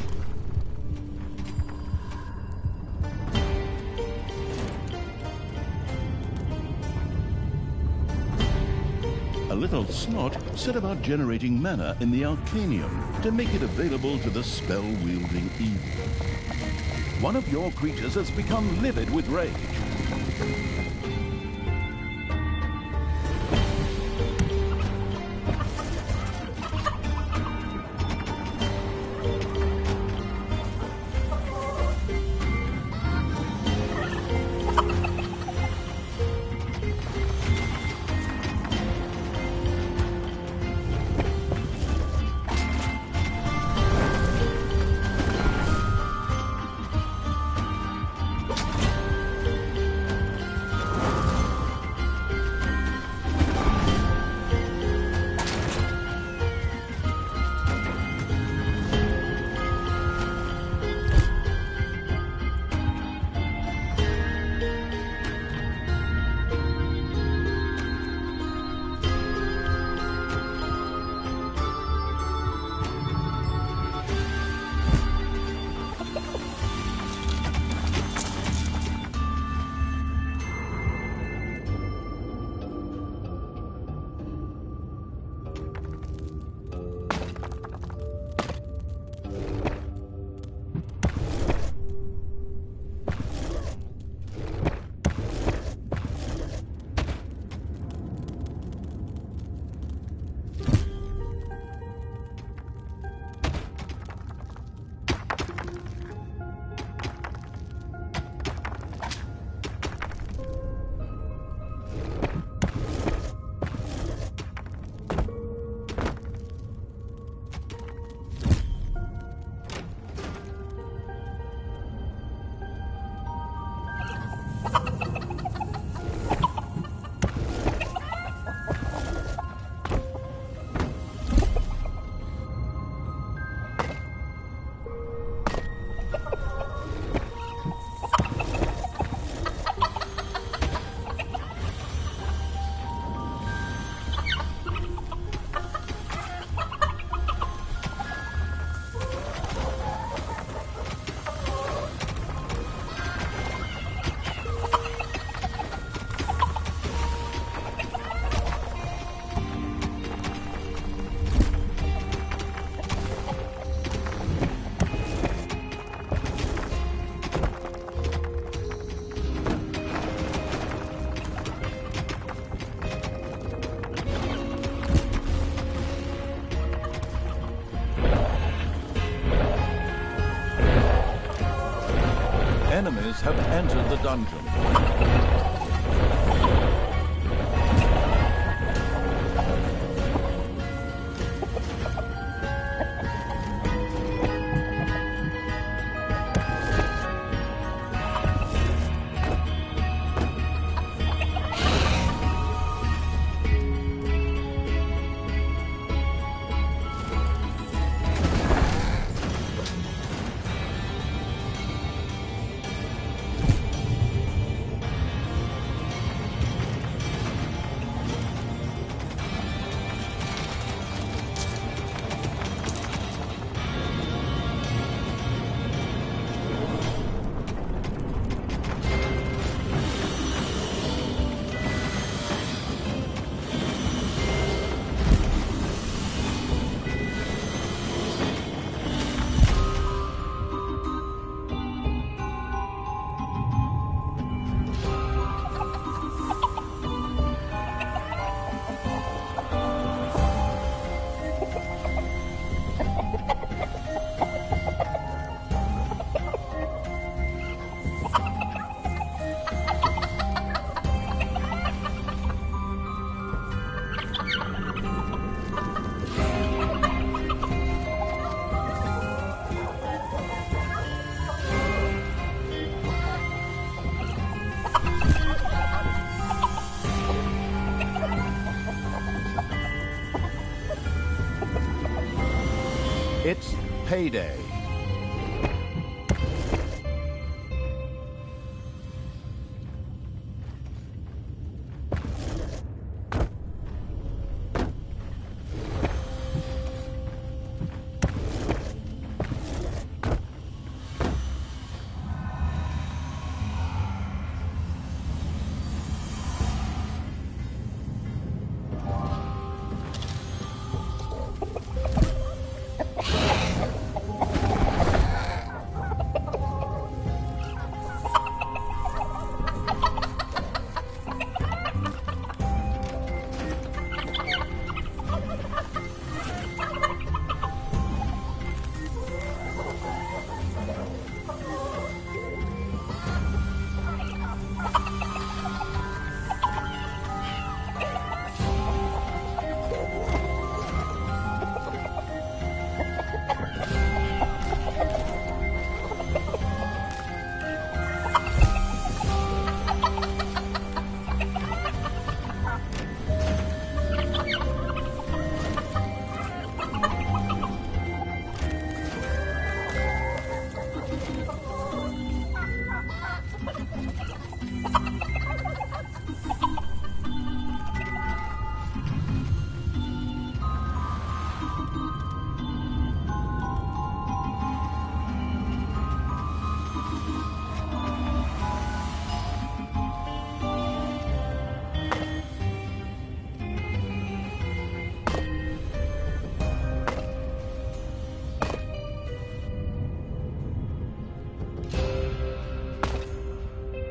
A little snot set about generating mana in the Arcanium to make it available to the spell-wielding evil. One of your creatures has become livid with rage. have entered the dungeon. It's payday.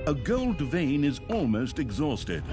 A gold vein is almost exhausted.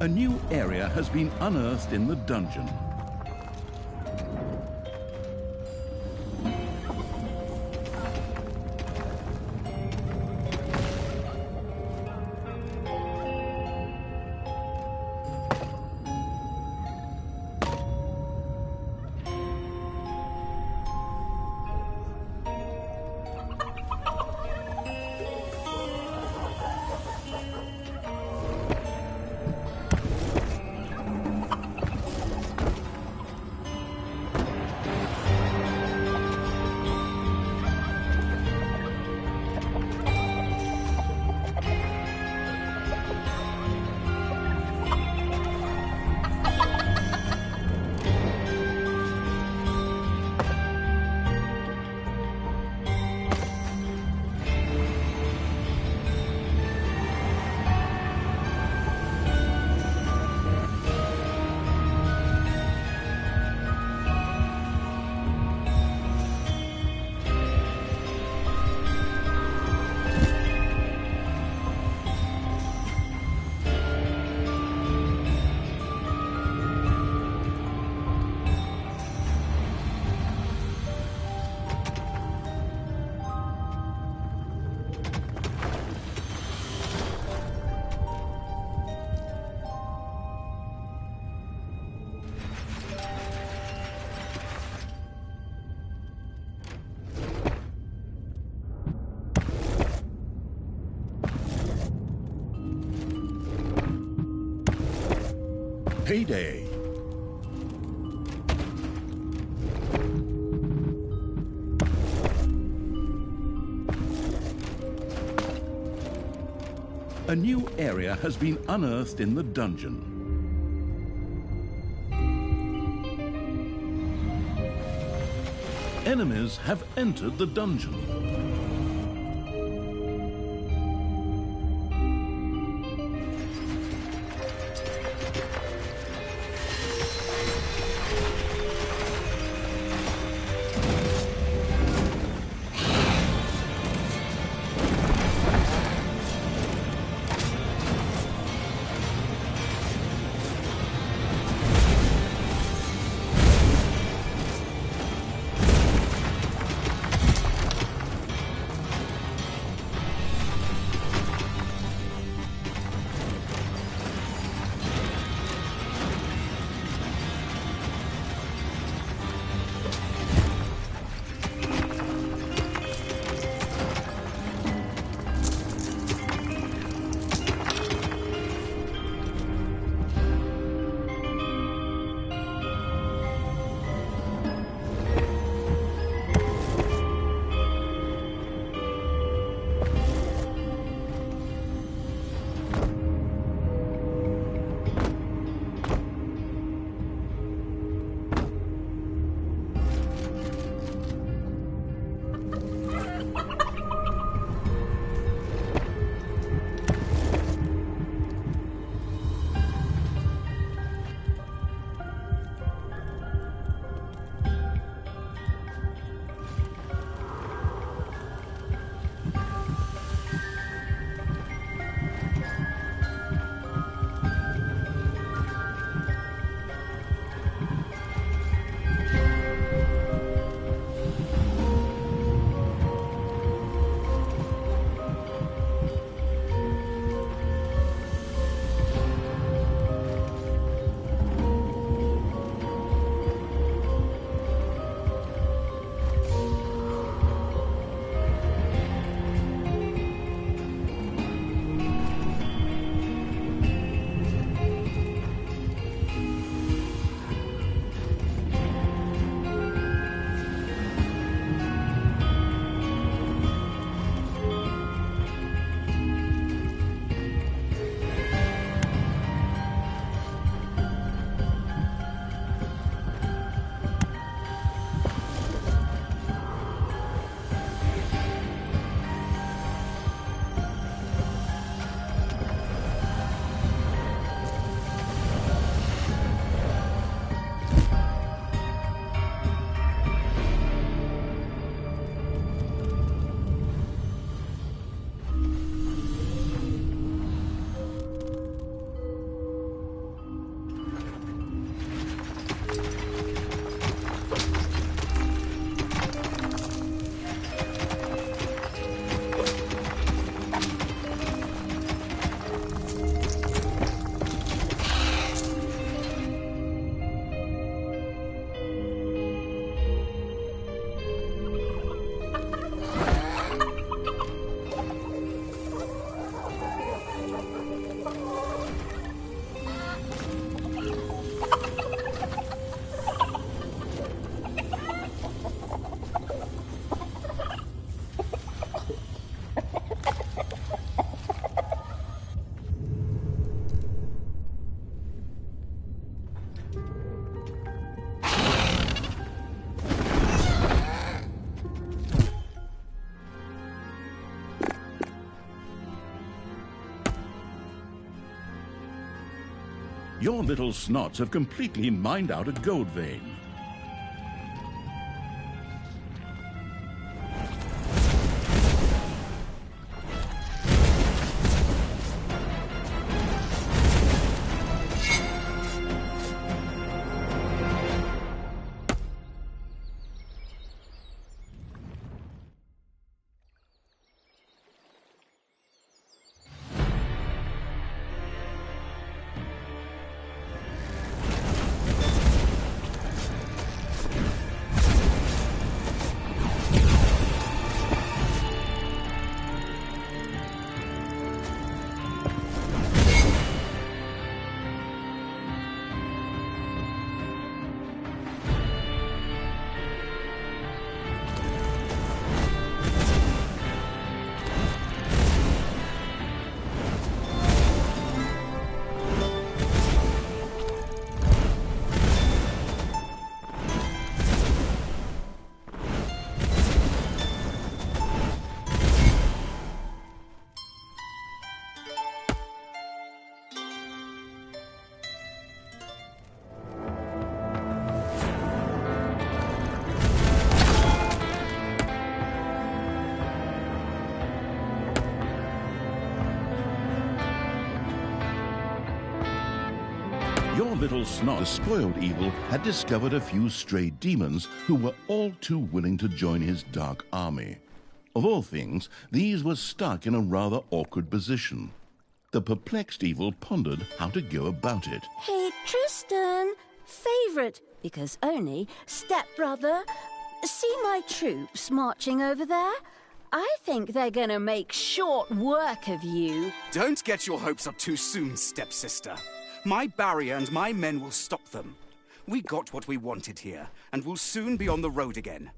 A new area has been unearthed in the dungeon. Payday. A new area has been unearthed in the dungeon. Enemies have entered the dungeon. Your little snots have completely mined out a gold vein. Your little snot, the spoiled evil, had discovered a few stray demons who were all too willing to join his dark army. Of all things, these were stuck in a rather awkward position. The perplexed evil pondered how to go about it. Hey, Tristan, favourite, because only stepbrother. See my troops marching over there? I think they're gonna make short work of you. Don't get your hopes up too soon, stepsister. My barrier and my men will stop them. We got what we wanted here, and we'll soon be on the road again.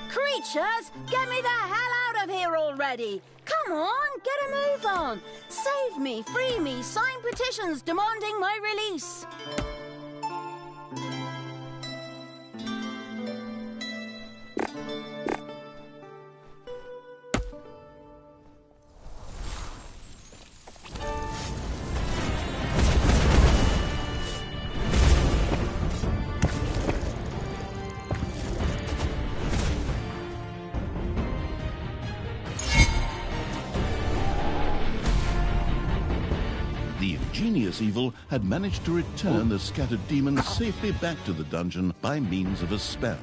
Creatures, get me the hell out of here already! Come on, get a move on! Save me, free me, sign petitions demanding my release! The ingenious evil had managed to return the scattered demons safely back to the dungeon by means of a spell.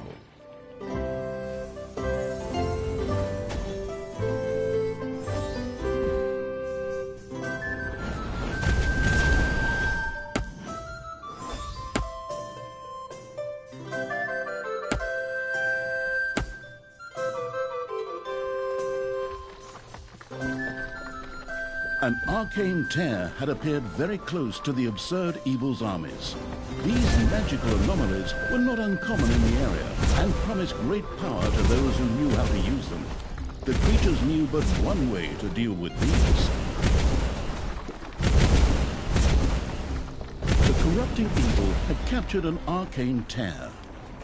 An arcane tear had appeared very close to the absurd evil's armies. These magical anomalies were not uncommon in the area and promised great power to those who knew how to use them. The creatures knew but one way to deal with these. The corrupting evil had captured an arcane tear.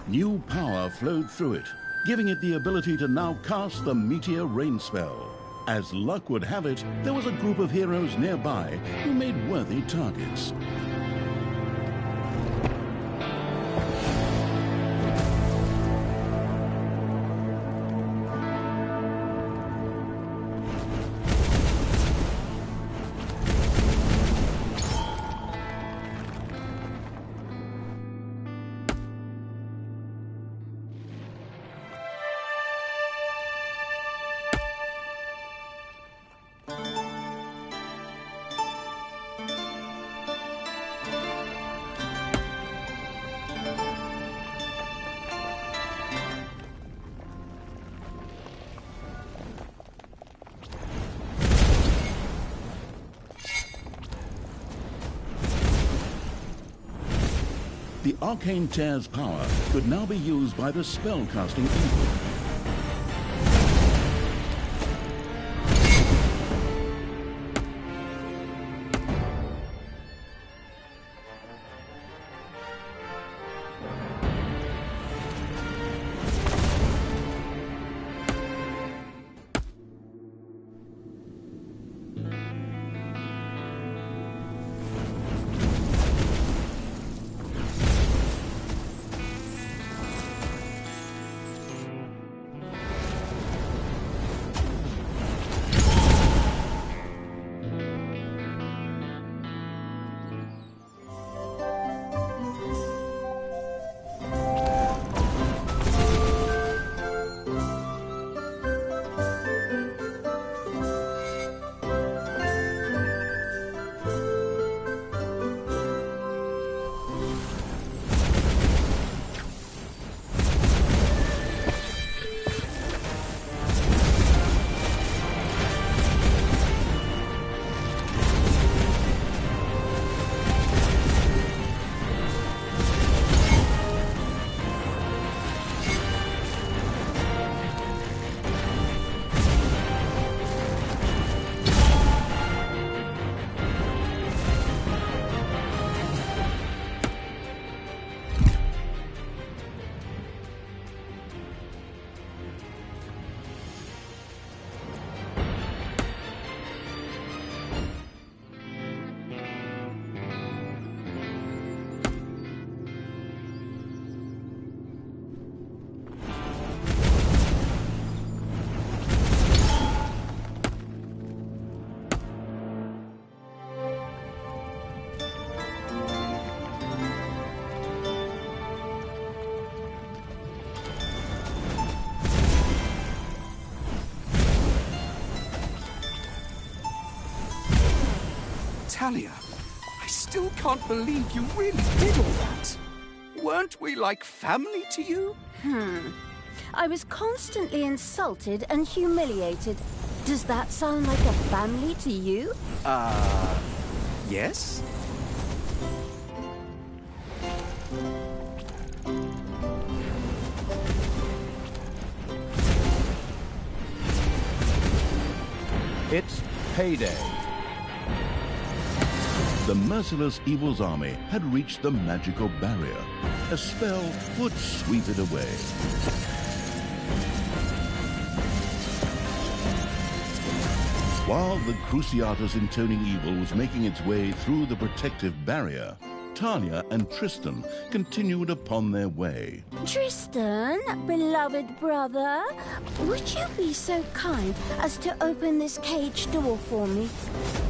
New power flowed through it, giving it the ability to now cast the meteor rain spell. As luck would have it, there was a group of heroes nearby who made worthy targets. The arcane tear's power could now be used by the spell-casting evil. Talia, I still can't believe you really did all that. Weren't we like family to you? I was constantly insulted and humiliated. Does that sound like a family to you? Yes? It's payday. The merciless evil's army had reached the magical barrier. A spell would sweep it away. While the Cruciatus intoning evil was making its way through the protective barrier, Talia and Tristan continued upon their way. Tristan, beloved brother, would you be so kind as to open this cage door for me?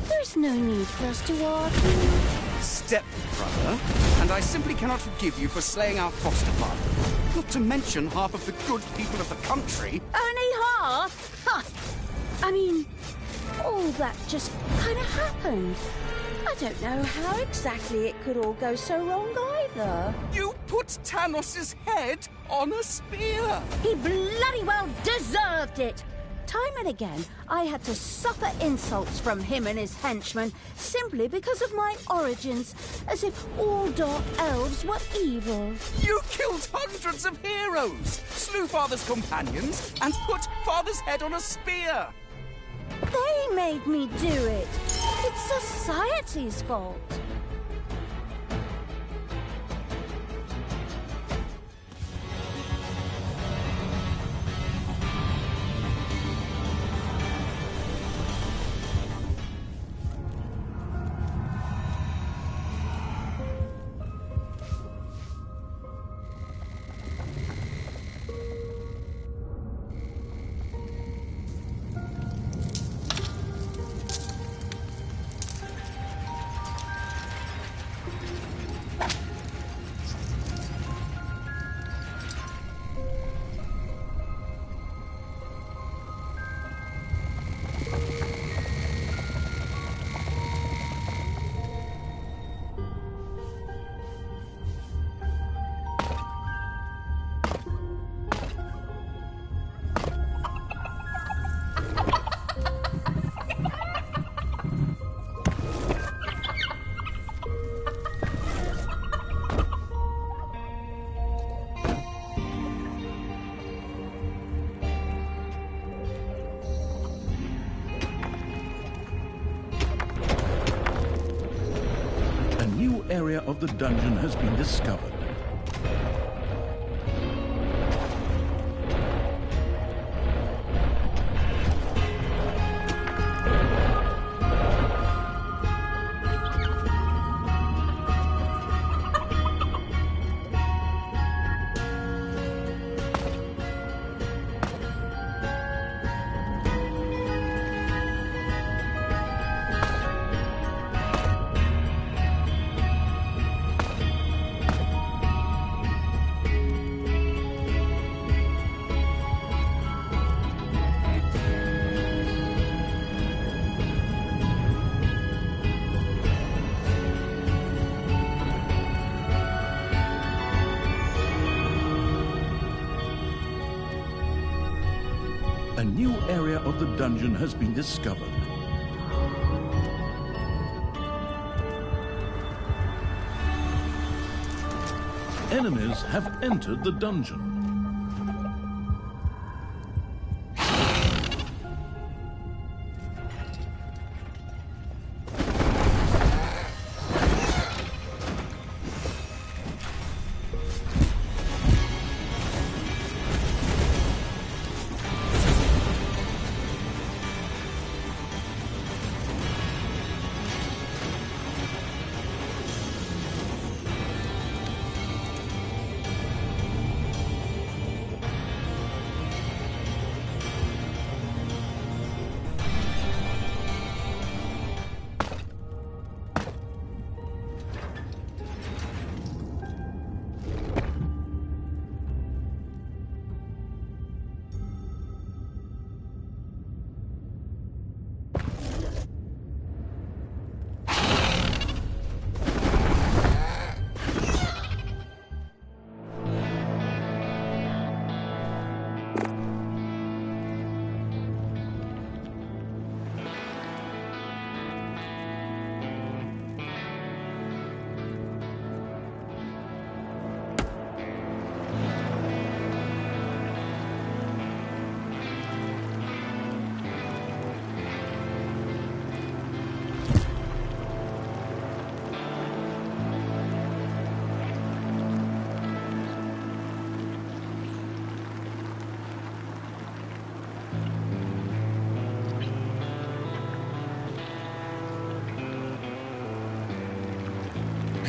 There's no need for us to argue. Step-brother, and I simply cannot forgive you for slaying our foster father. Not to mention half of the good people of the country. Only half? Ha! I mean, all that just kind of happened. I don't know how exactly it could all go so wrong either. You put Tanos' head on a spear! He bloody well deserved it! Time and again, I had to suffer insults from him and his henchmen simply because of my origins, as if all dark elves were evil. You killed hundreds of heroes, slew Father's companions, and put Father's head on a spear! They made me do it. It's society's fault. Area of the dungeon has been discovered. A new area of the dungeon has been discovered. Enemies have entered the dungeon.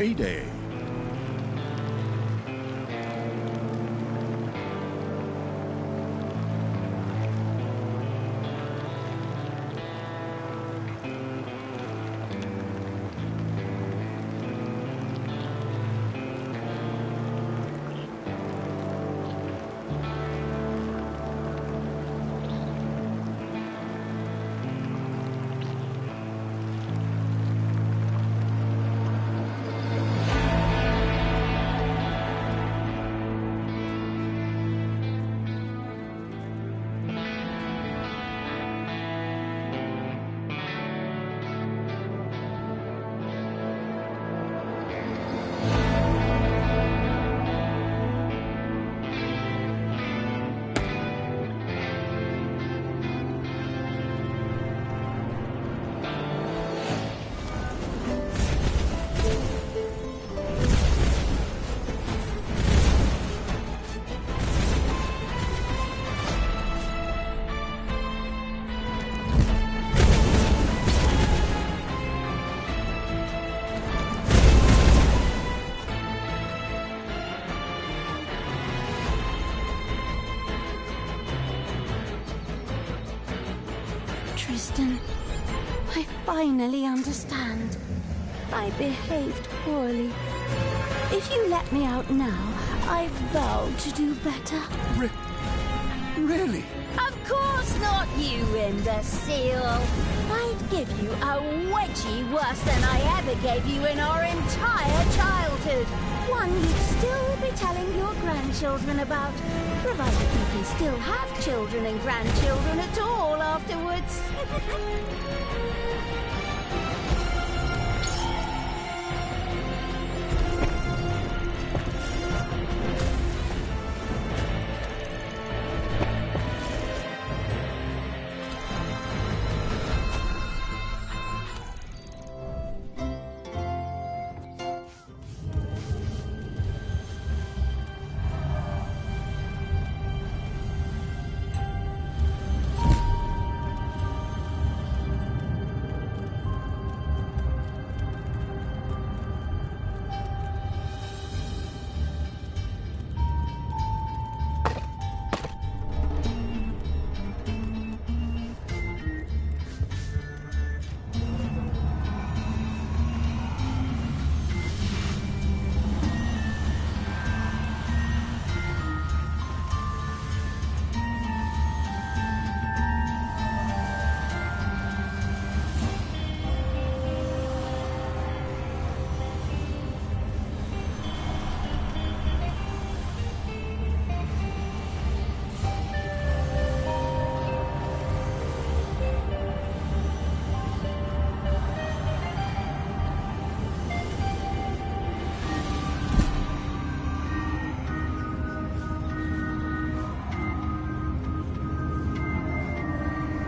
payday. Tristan, I finally understand. I behaved poorly. If you let me out now, I vow to do better. Really? Of course not, you imbecile. I'd give you a wedgie worse than I ever gave you in our entire childhood. One you'd still be telling your grandchildren about, provided you can still have children and grandchildren at all afterwards.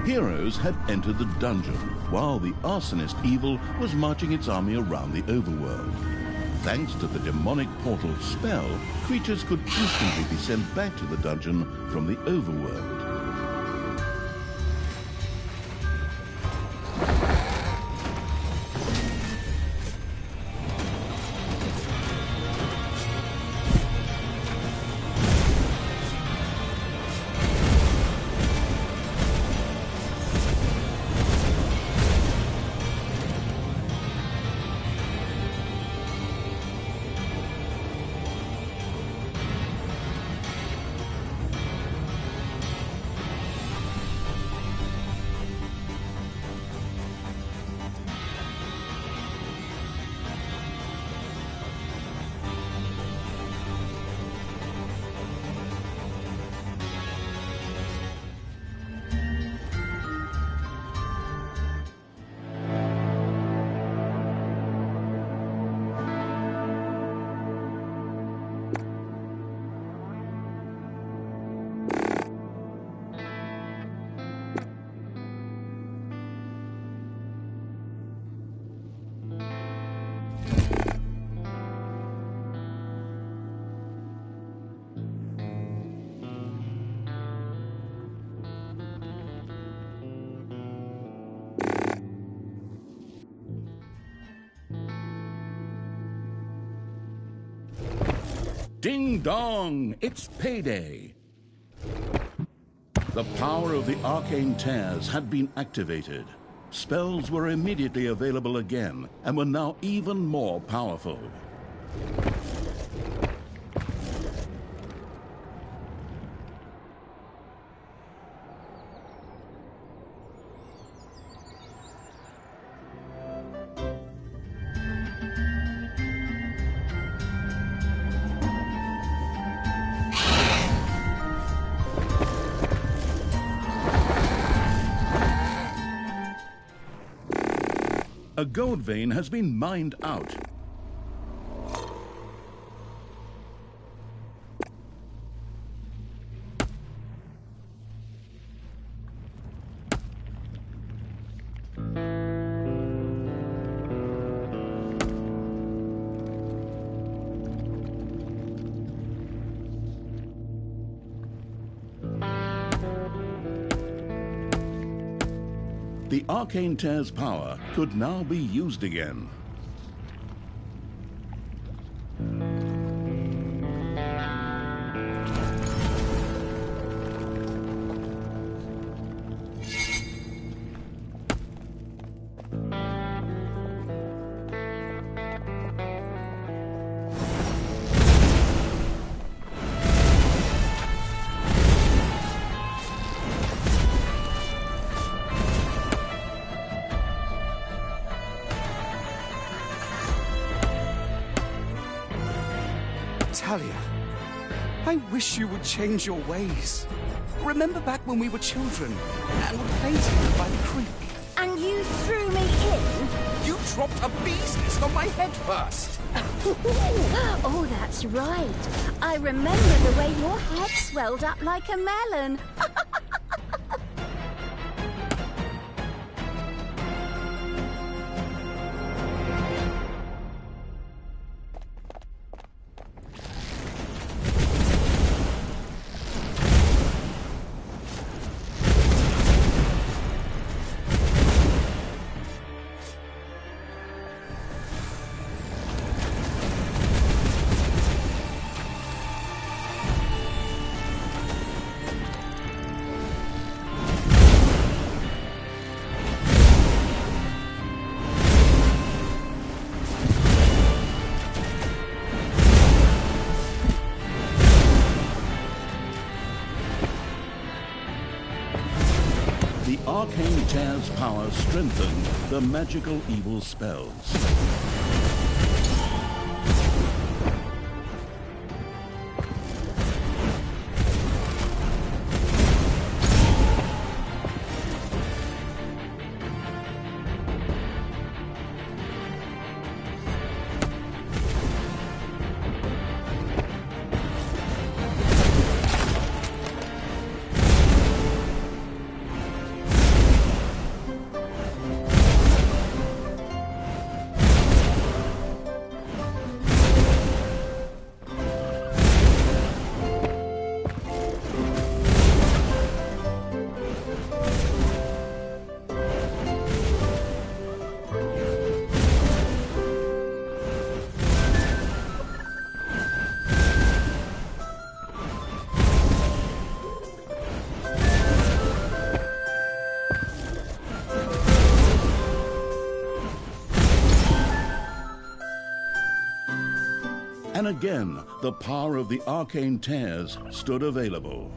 Heroes had entered the dungeon, while the arsonist evil was marching its army around the overworld. Thanks to the demonic portal spell, creatures could instantly be sent back to the dungeon from the overworld. Ding dong! It's payday! The power of the arcane tears had been activated. Spells were immediately available again and were now even more powerful. A gold vein has been mined out. The arcane tear's power could now be used again. Talia, I wish you would change your ways. Remember back when we were children and were playing together by the creek? And you threw me in? You dropped a bee's nest on my head first. Oh, that's right. I remember the way your head swelled up like a melon. The arcane tear's power strengthened the magical evil spells. And again, the power of the arcane tears stood available.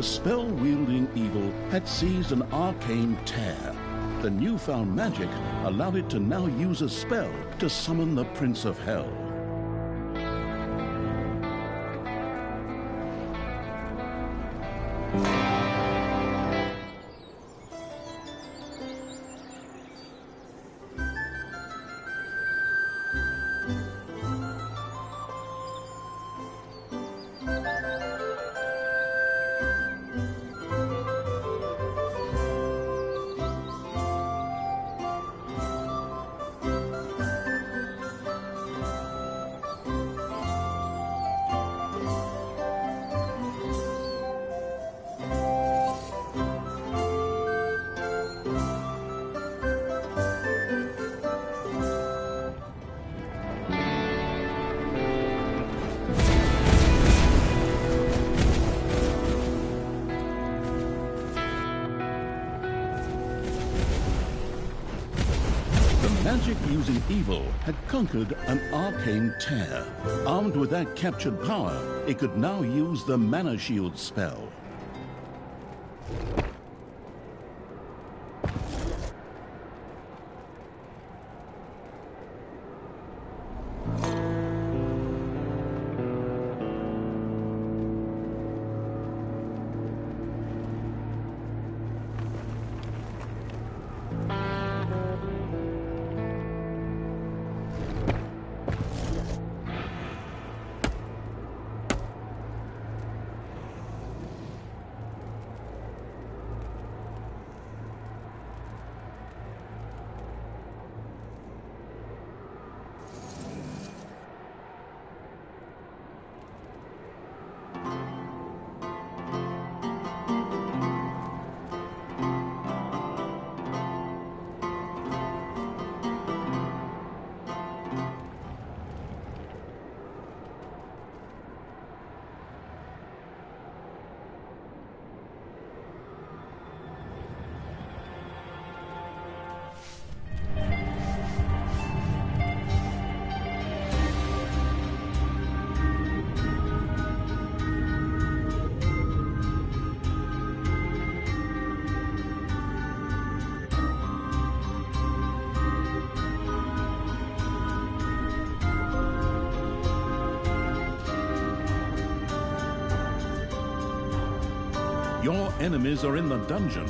spell-wielding evil had seized an arcane tear. The newfound magic allowed it to now use a spell to summon the Prince of Hell. Magic using evil had conquered an arcane tear. Armed with that captured power, it could now use the Mana Shield spell. Your enemies are in the dungeon.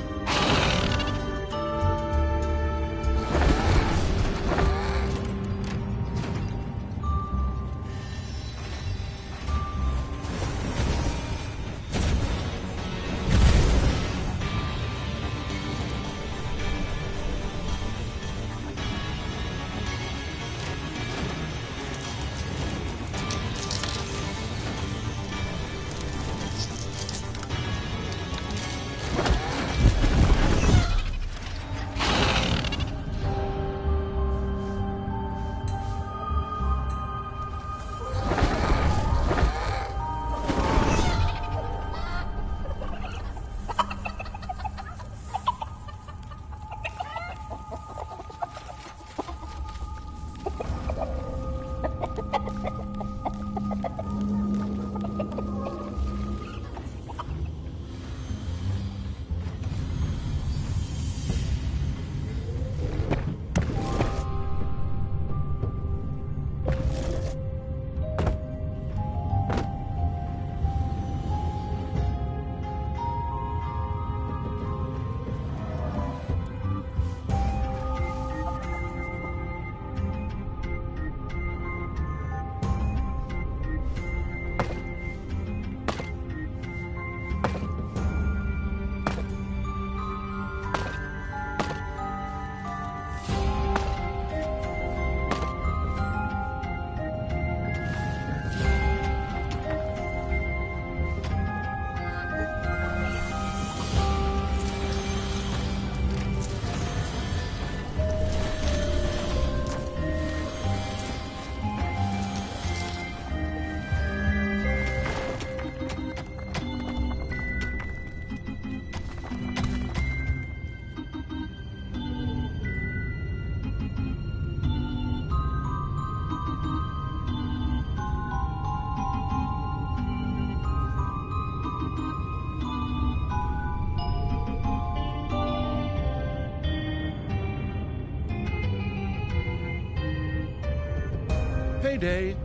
payday.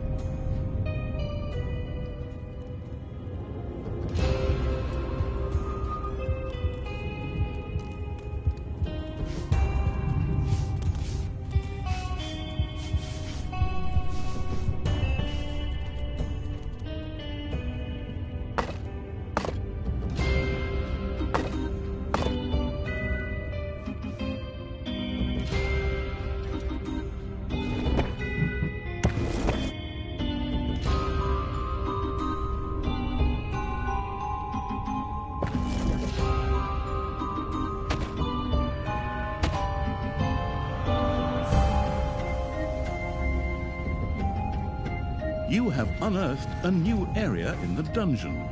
You have unearthed a new area in the dungeon.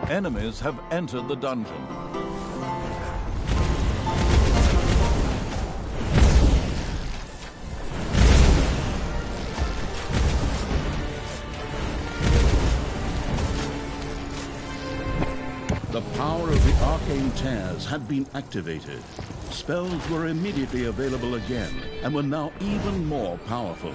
Enemies have entered the dungeon. The power of the arcane tears had been activated. Spells were immediately available again and were now even more powerful.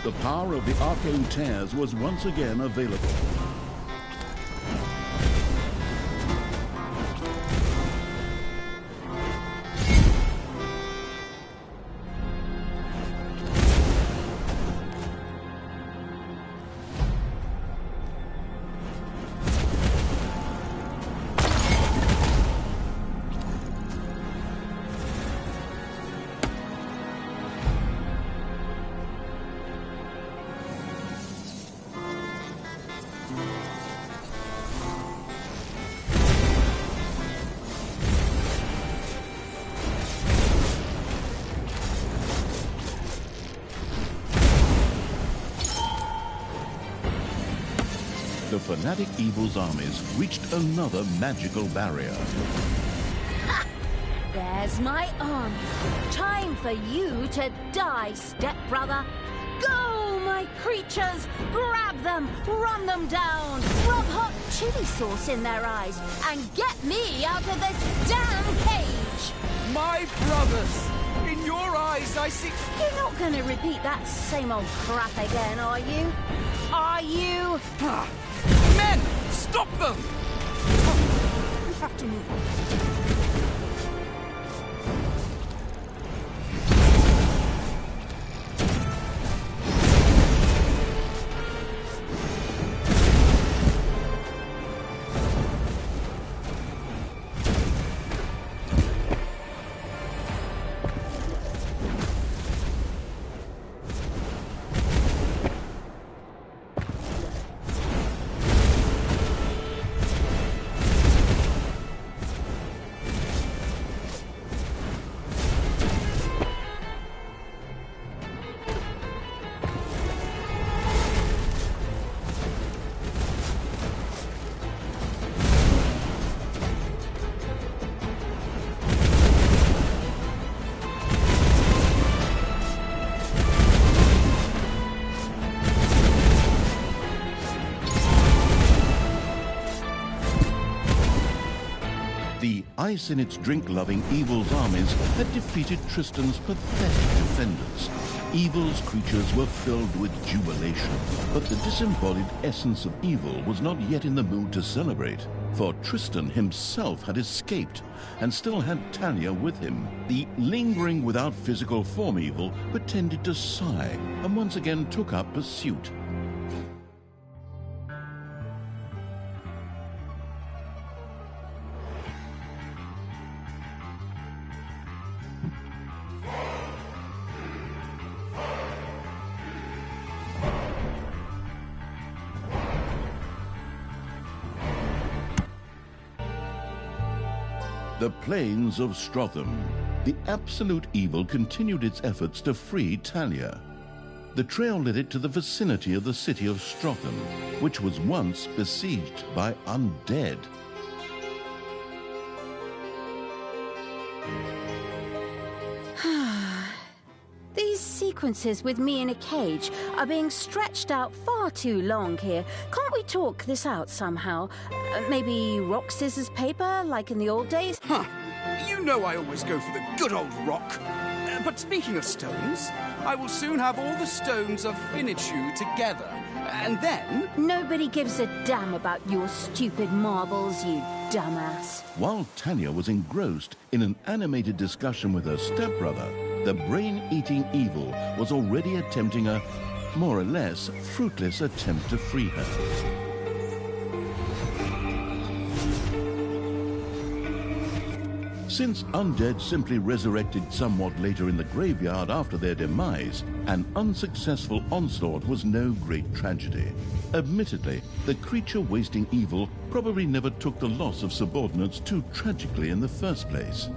The power of the arcane tears was once again available. the fanatic evil's armies reached another magical barrier. There's my army. Time for you to die, stepbrother. Go, my creatures! Grab them, run them down, rub hot chili sauce in their eyes, and get me out of this damn cage! My brothers! In your eyes, I see... You're not going to repeat that same old crap again, are you? Are you? Men! Stop them! We have to move on. The ice in its drink-loving evil's armies had defeated Tristan's pathetic defenders. Evil's creatures were filled with jubilation, but the disembodied essence of evil was not yet in the mood to celebrate, for Tristan himself had escaped and still had Talia with him. The lingering without physical form evil pretended to sigh and once again took up pursuit. The plains of Strotham. The absolute evil continued its efforts to free Talia. The trail led it to the vicinity of the city of Strotham, which was once besieged by undead. These sequences with me in a cage are being stretched out far too long here. Can't we talk this out somehow? Maybe rock, scissors, paper, like in the old days? Huh. You know I always go for the good old rock. But speaking of stones, I will soon have all the stones of Finichu together. And then... Nobody gives a damn about your stupid marbles, you dumbass. While Talia was engrossed in an animated discussion with her stepbrother, the brain-eating evil was already attempting a, more or less, fruitless attempt to free her. Since undead simply resurrected somewhat later in the graveyard after their demise, an unsuccessful onslaught was no great tragedy. Admittedly, the creature-wasting evil probably never took the loss of subordinates too tragically in the first place.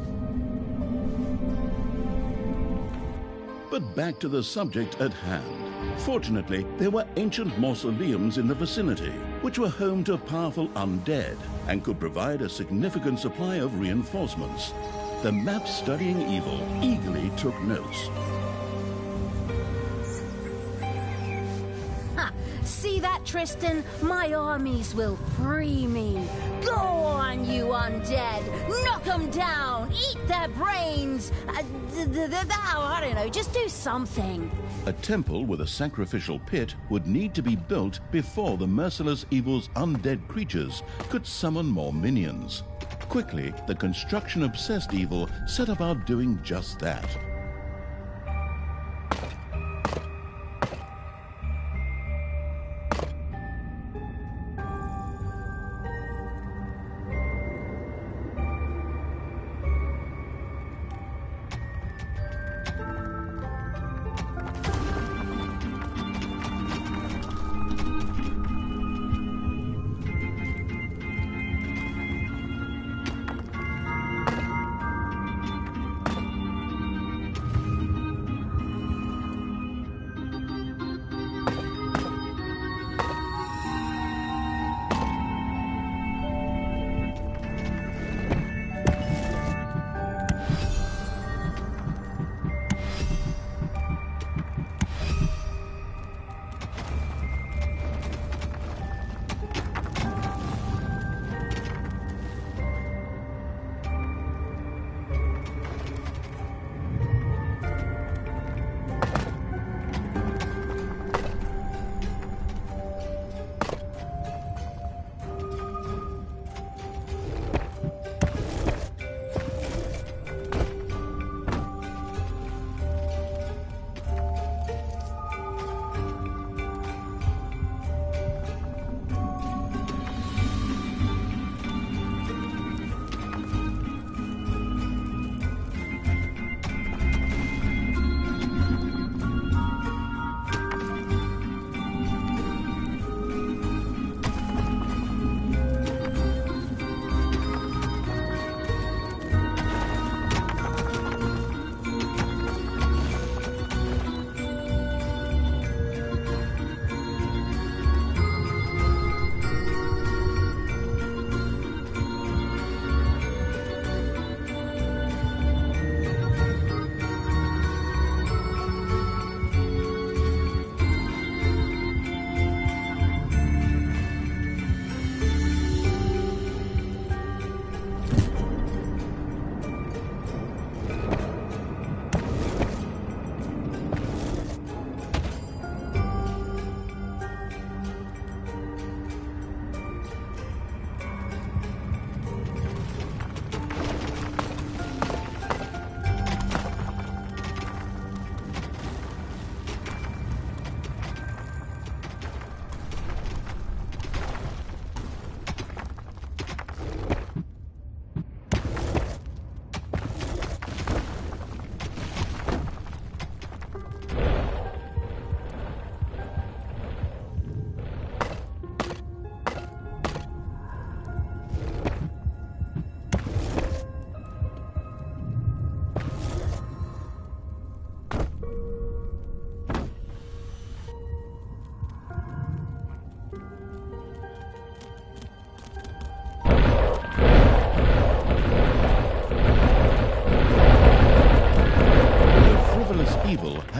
But back to the subject at hand. Fortunately, there were ancient mausoleums in the vicinity, which were home to powerful undead and could provide a significant supply of reinforcements. The map-studying evil eagerly took notes. See that, Tristan? My armies will free me. Go on, you undead. Knock them down. Eat their brains. I don't know, just do something. A temple with a sacrificial pit would need to be built before the merciless evil's undead creatures could summon more minions. Quickly, the construction-obsessed evil set about doing just that.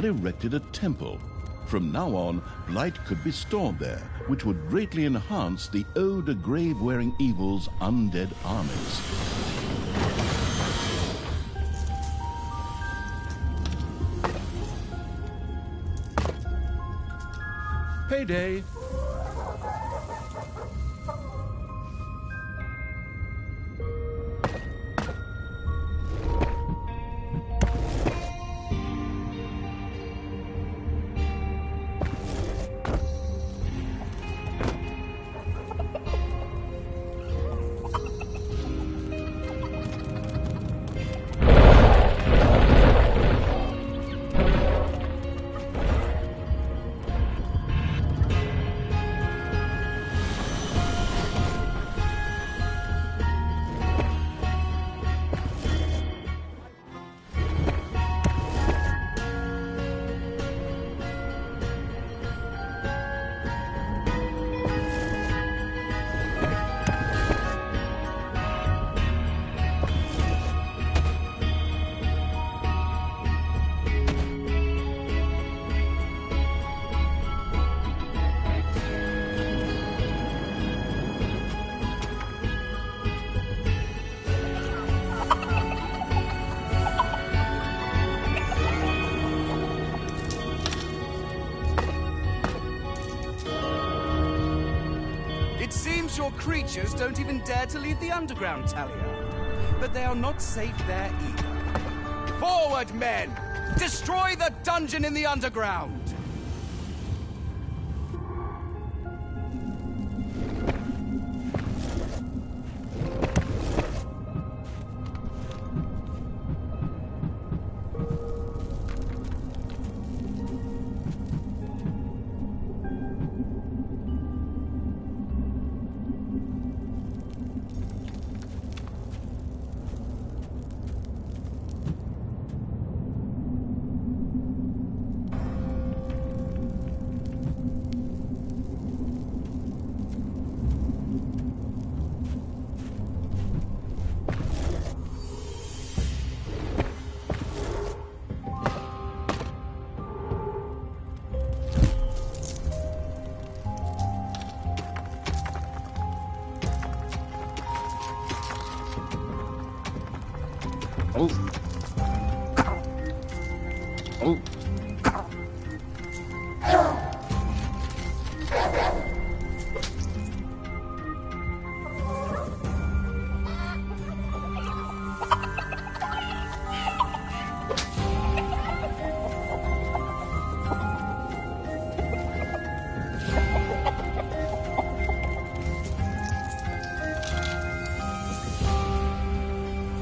had erected a temple. From now on, Blight could be stored there, which would greatly enhance the Ode to Grave-Wearing Evil's undead armies. Payday! Your creatures don't even dare to leave the underground, Talia. But they are not safe there either. Forward, men! Destroy the dungeon in the underground!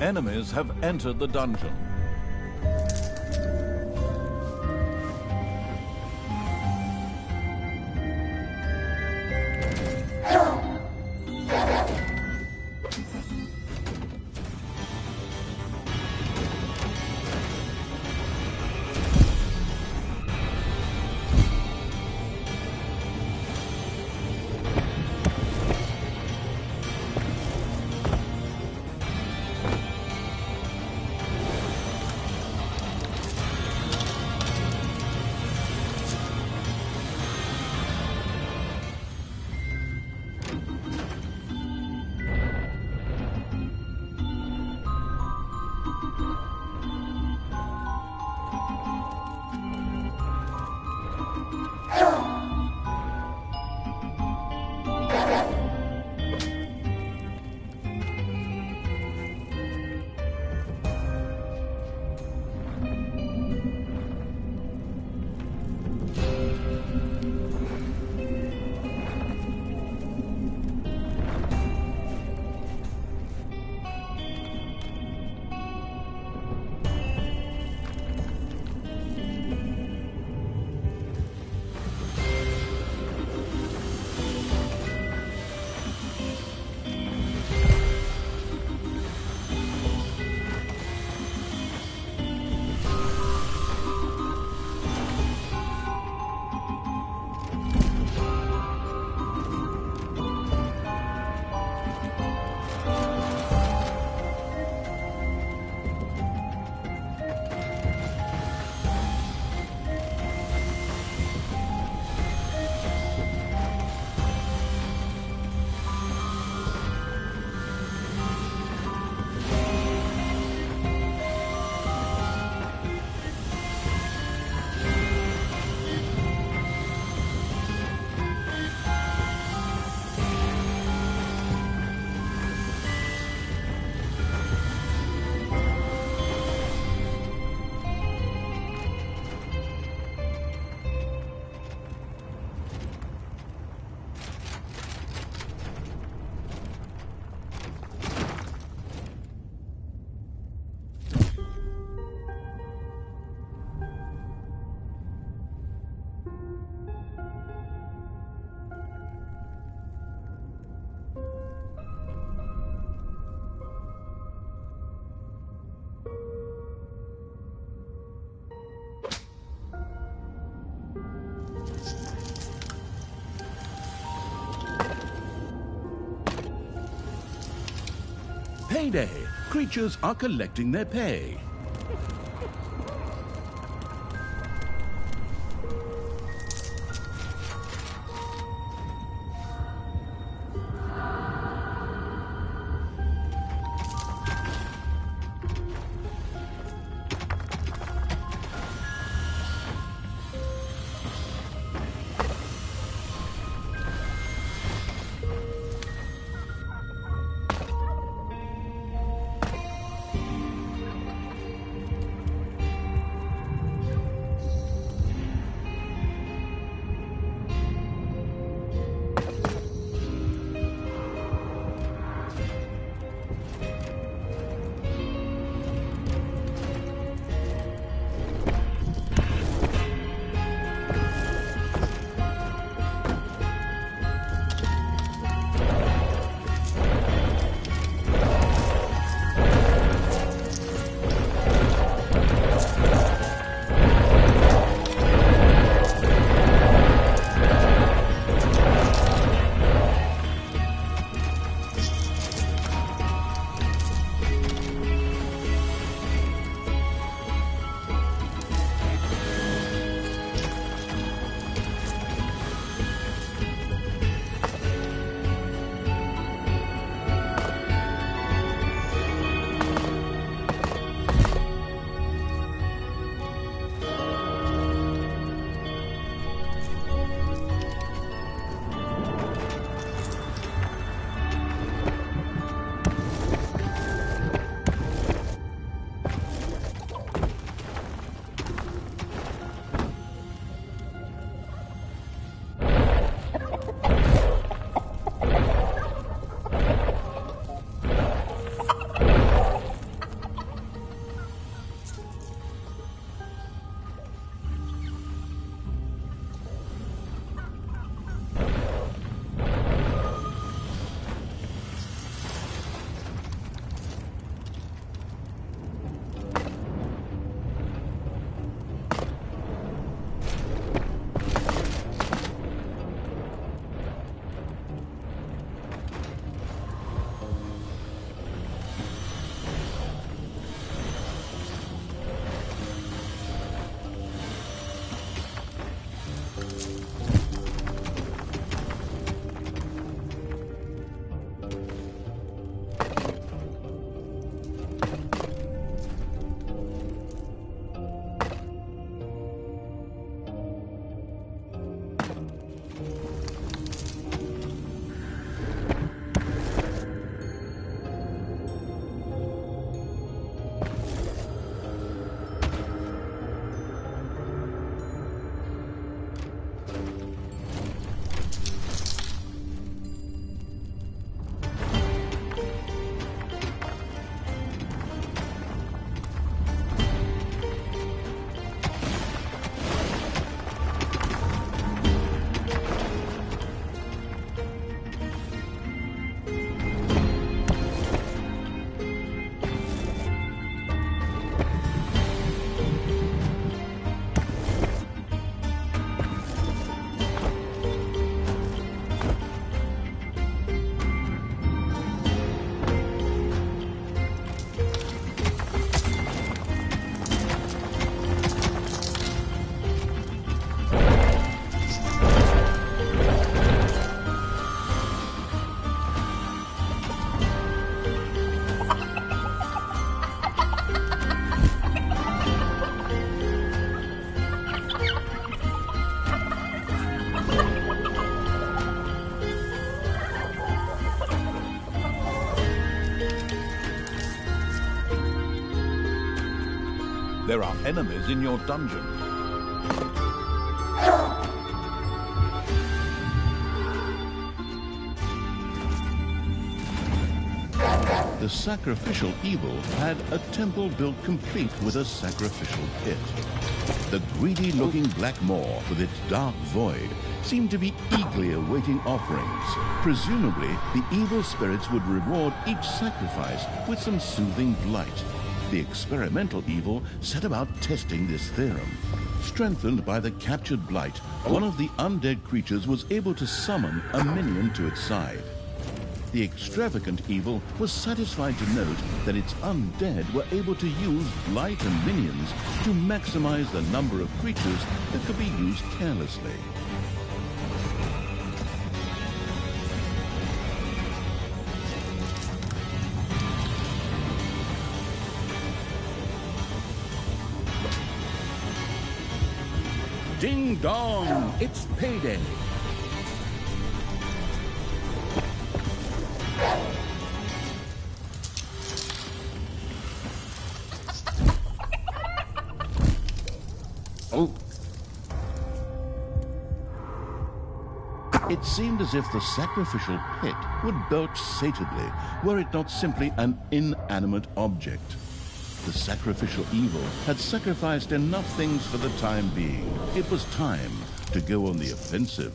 Enemies have entered the dungeon. Payday! Creatures are collecting their pay. There are enemies in your dungeon. The sacrificial evil had a temple built complete with a sacrificial pit. The greedy-looking black maw with its dark void seemed to be eagerly awaiting offerings. Presumably, the evil spirits would reward each sacrifice with some soothing blight. The experimental evil set about testing this theorem. Strengthened by the captured blight, one of the undead creatures was able to summon a minion to its side. The extravagant evil was satisfied to note that its undead were able to use blight and minions to maximize the number of creatures that could be used carelessly. Ding dong! It's payday! Oh. It seemed as if the sacrificial pit would belch sated were it not simply an inanimate object. The sacrificial evil had sacrificed enough things for the time being. It was time to go on the offensive.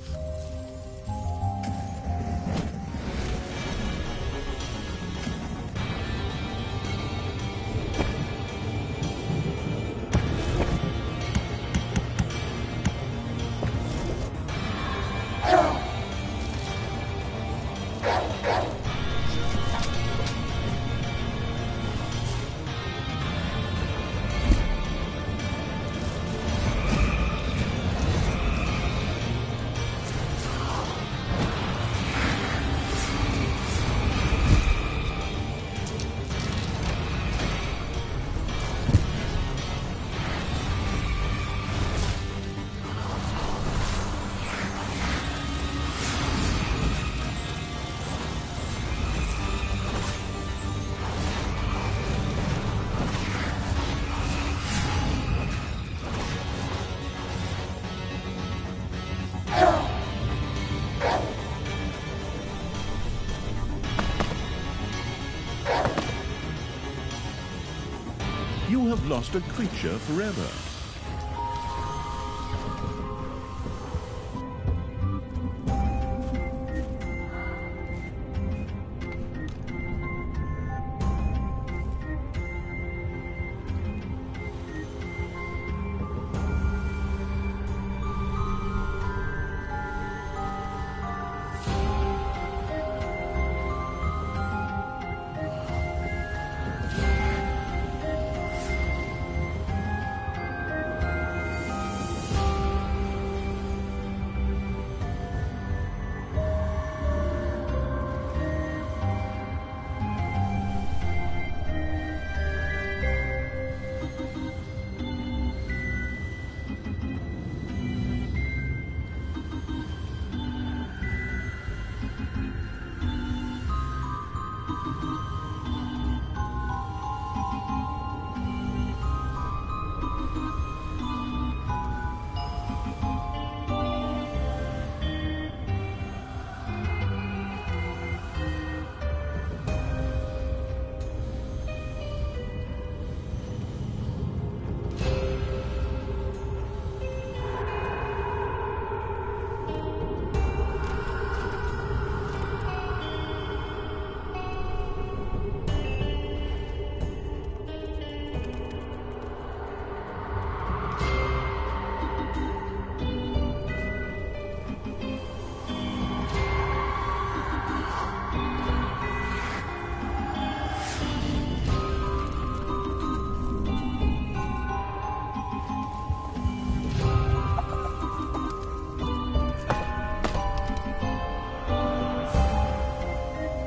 You have lost a creature forever.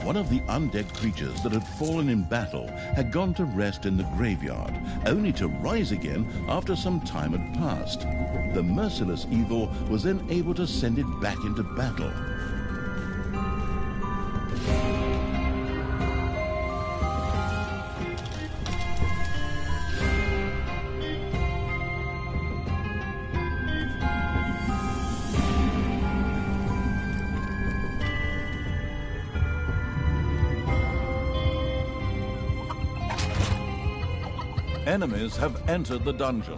One of the undead creatures that had fallen in battle had gone to rest in the graveyard, only to rise again after some time had passed. The merciless evil was then able to send it back into battle. Enemies have entered the dungeon.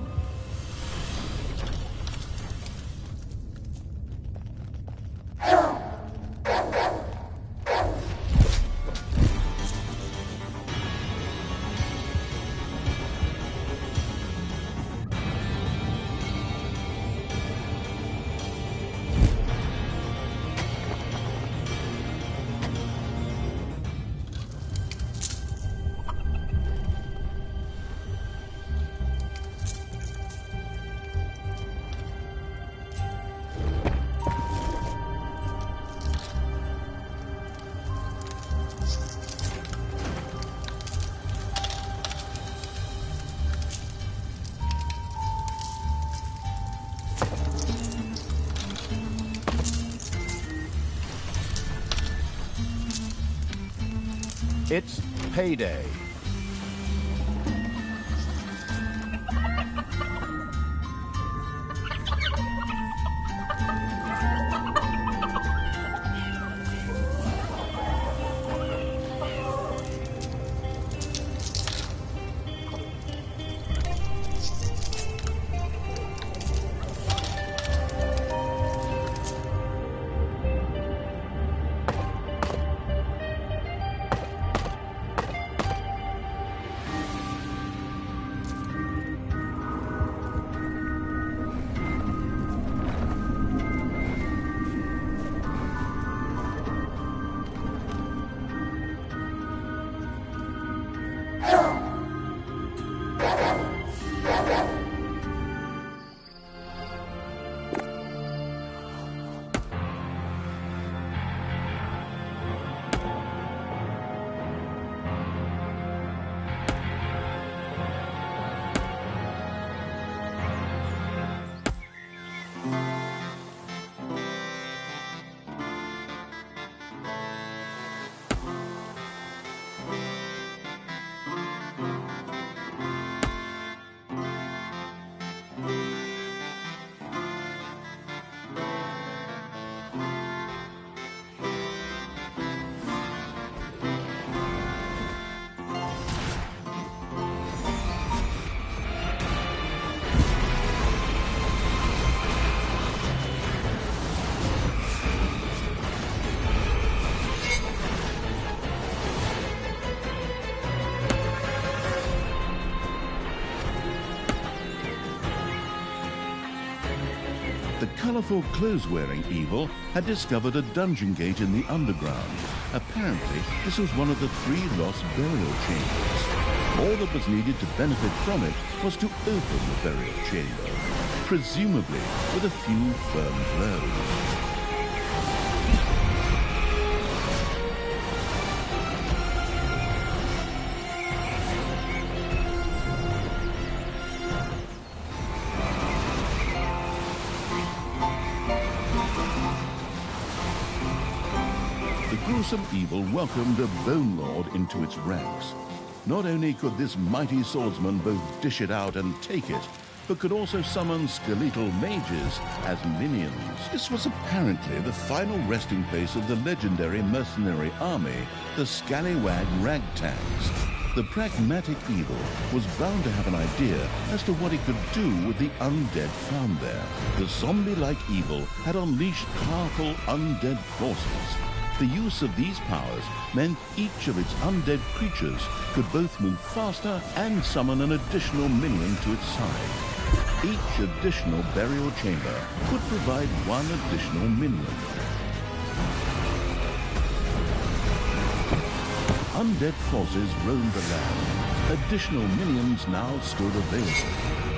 It's payday. The colourful clothes-wearing evil had discovered a dungeon gate in the underground. Apparently, this was one of the 3 lost burial chambers. All that was needed to benefit from it was to open the burial chamber, presumably with a few firm blows. Gruesome evil welcomed a Bone Lord into its ranks. Not only could this mighty swordsman both dish it out and take it, but could also summon skeletal mages as minions. This was apparently the final resting place of the legendary mercenary army, the Scallywag Ragtags. The pragmatic evil was bound to have an idea as to what it could do with the undead found there. The zombie-like evil had unleashed powerful undead forces. The use of these powers meant each of its undead creatures could both move faster and summon an additional minion to its side. Each additional burial chamber could provide 1 additional minion. Undead forces roamed the land. Additional minions now stood available.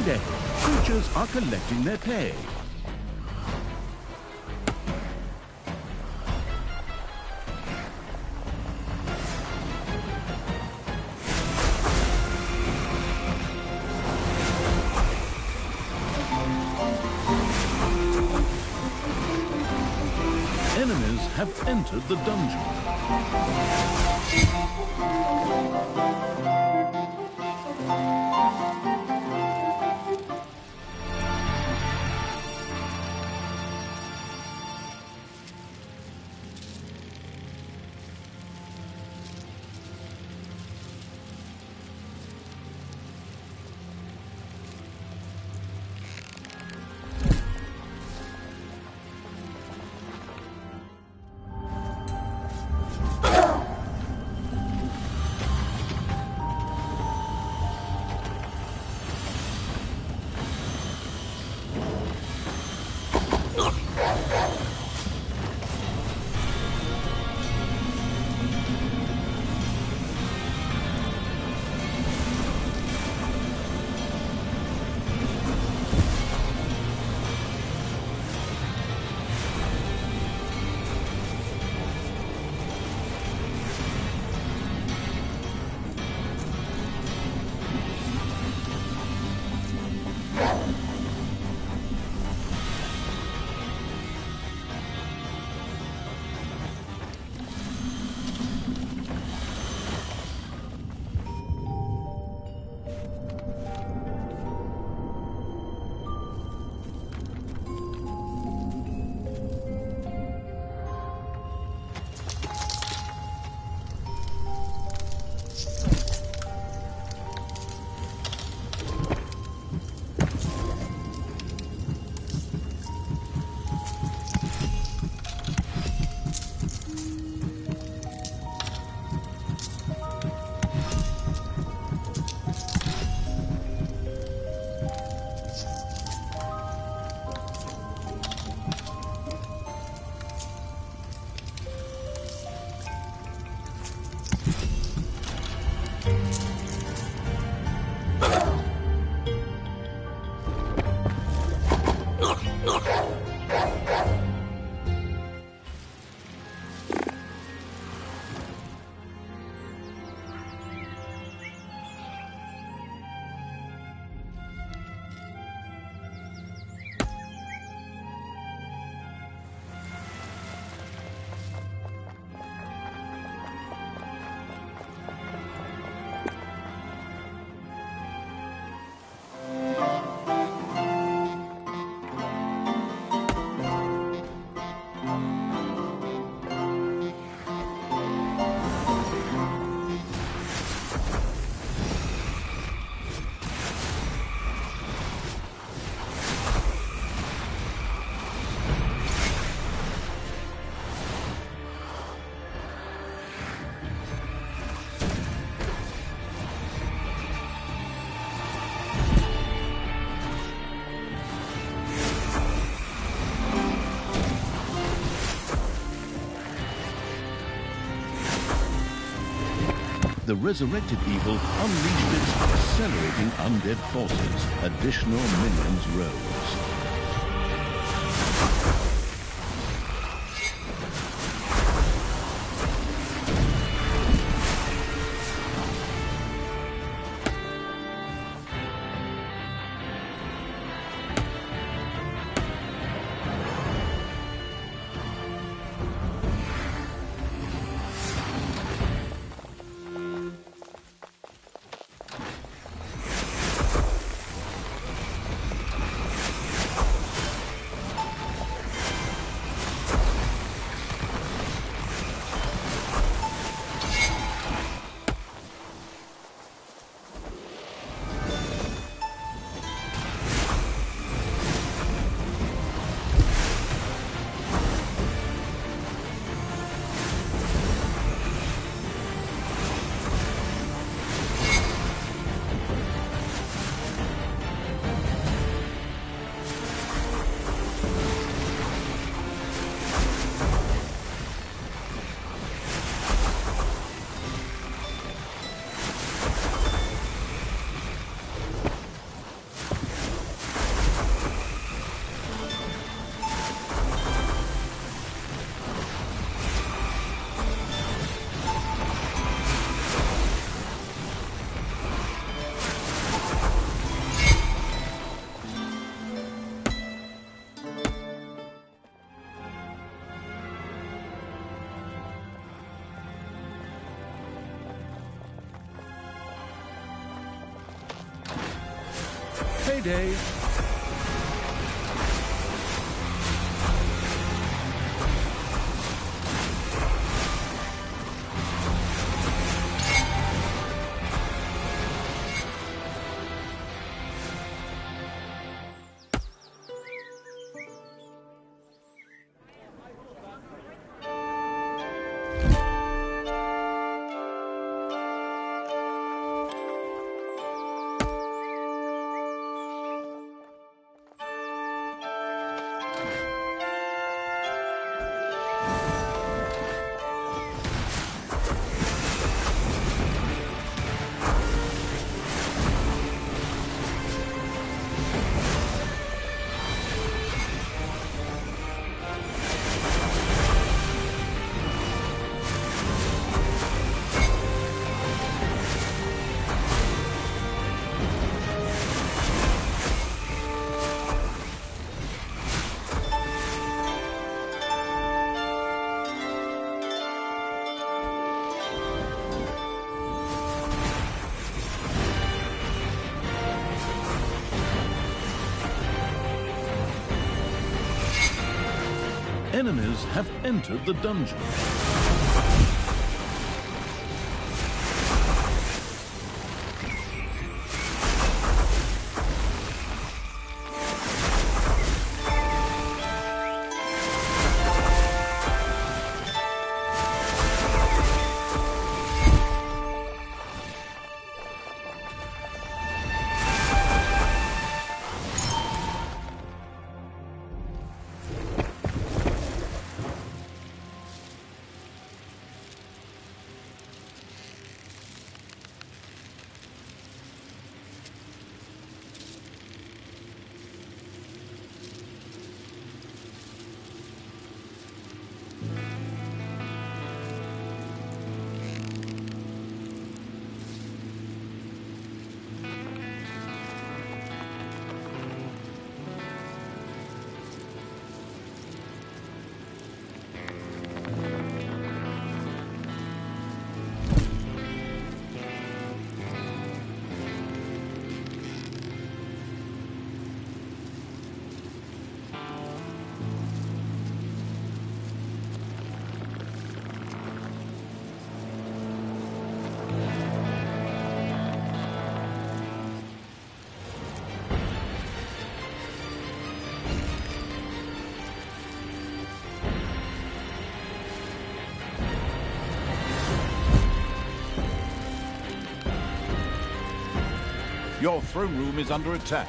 payday. Creatures are collecting their pay. Enemies have entered the dungeon. The resurrected evil unleashed its accelerating undead forces. Additional minions rose. payday. Enemies have entered the dungeon. Your throne room is under attack.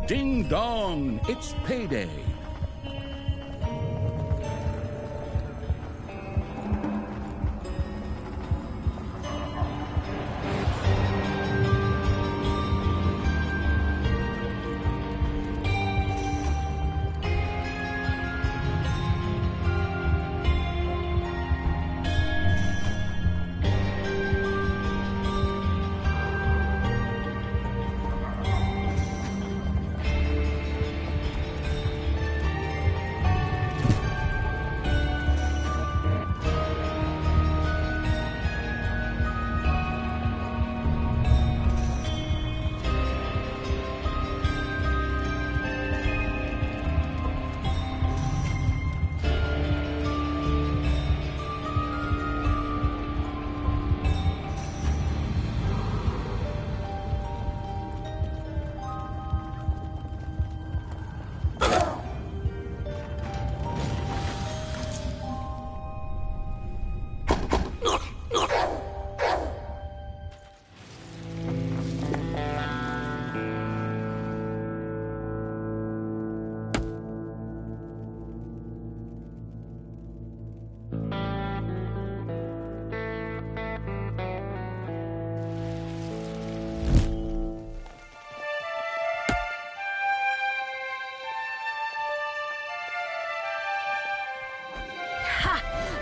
Ding dong, it's payday.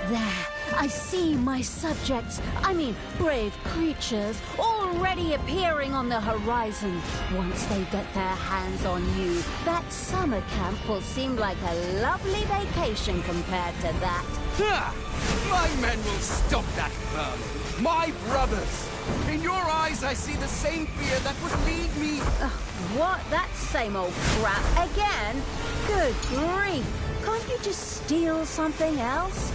There, I see my subjects, brave creatures, already appearing on the horizon. Once they get their hands on you, that summer camp will seem like a lovely vacation compared to that. Ha! My men will stop that vermin. My brothers. In your eyes, I see the same fear that would lead me... What? That same old crap again? Good grief. Can't you just steal something else?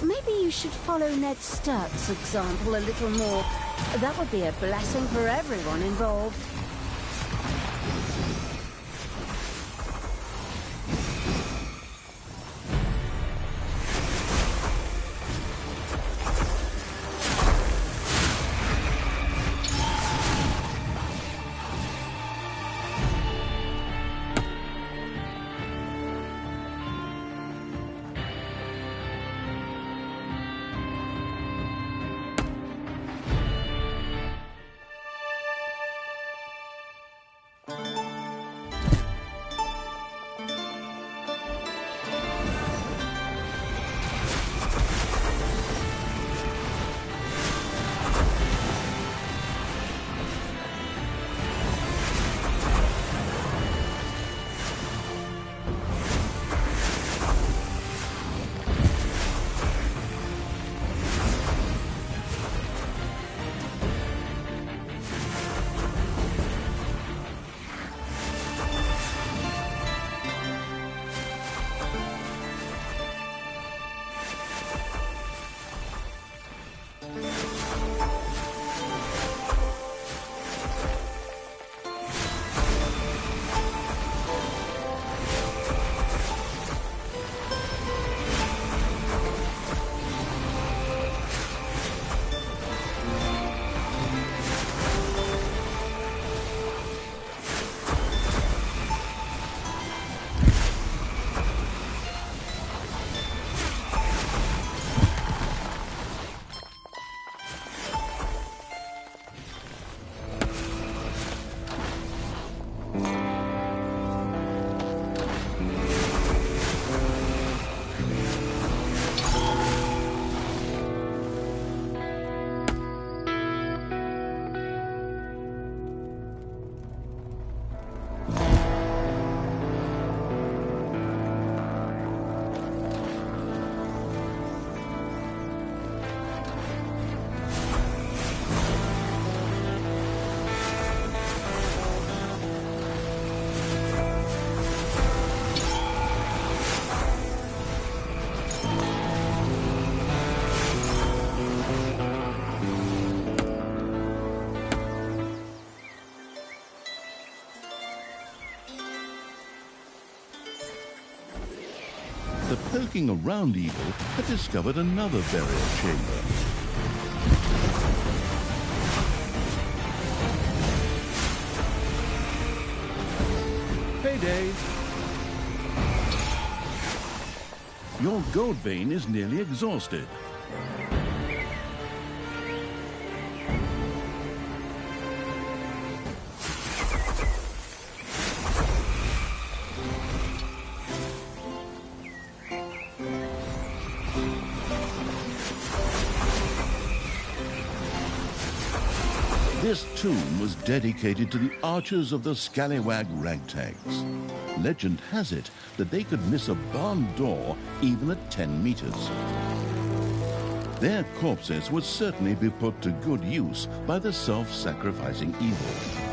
Maybe you should follow Ned Stark's example a little more. That would be a blessing for everyone involved. The poking around evil had discovered another burial chamber. payday. Your gold vein is nearly exhausted. This tomb was dedicated to the archers of the Scallywag Ragtags. Legend has it that they could miss a barn door even at 10 meters. Their corpses would certainly be put to good use by the self-sacrificing evil.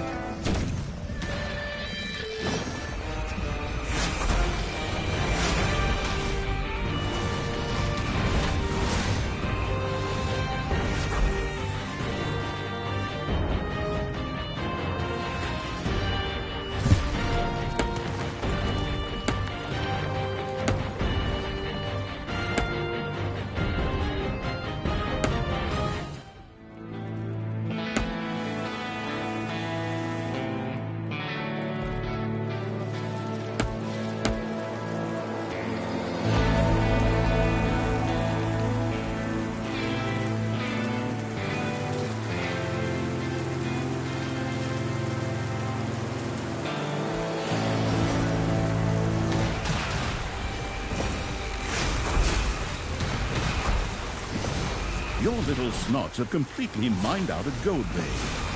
Your little snots have completely mined out a gold vein.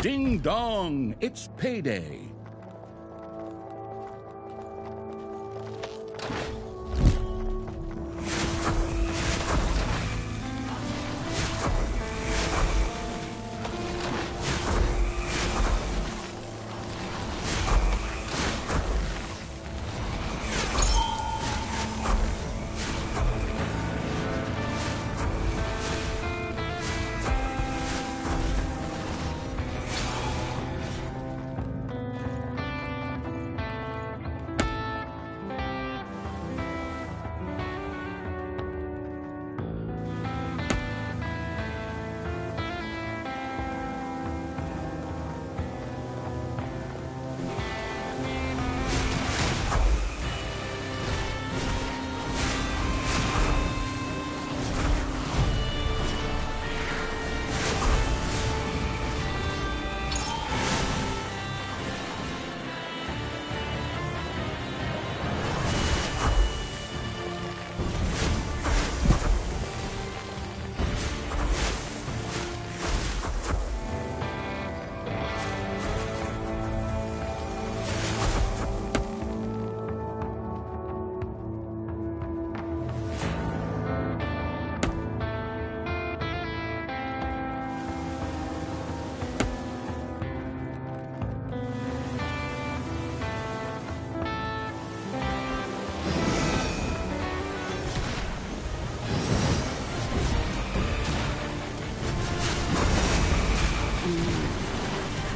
Ding dong, it's payday.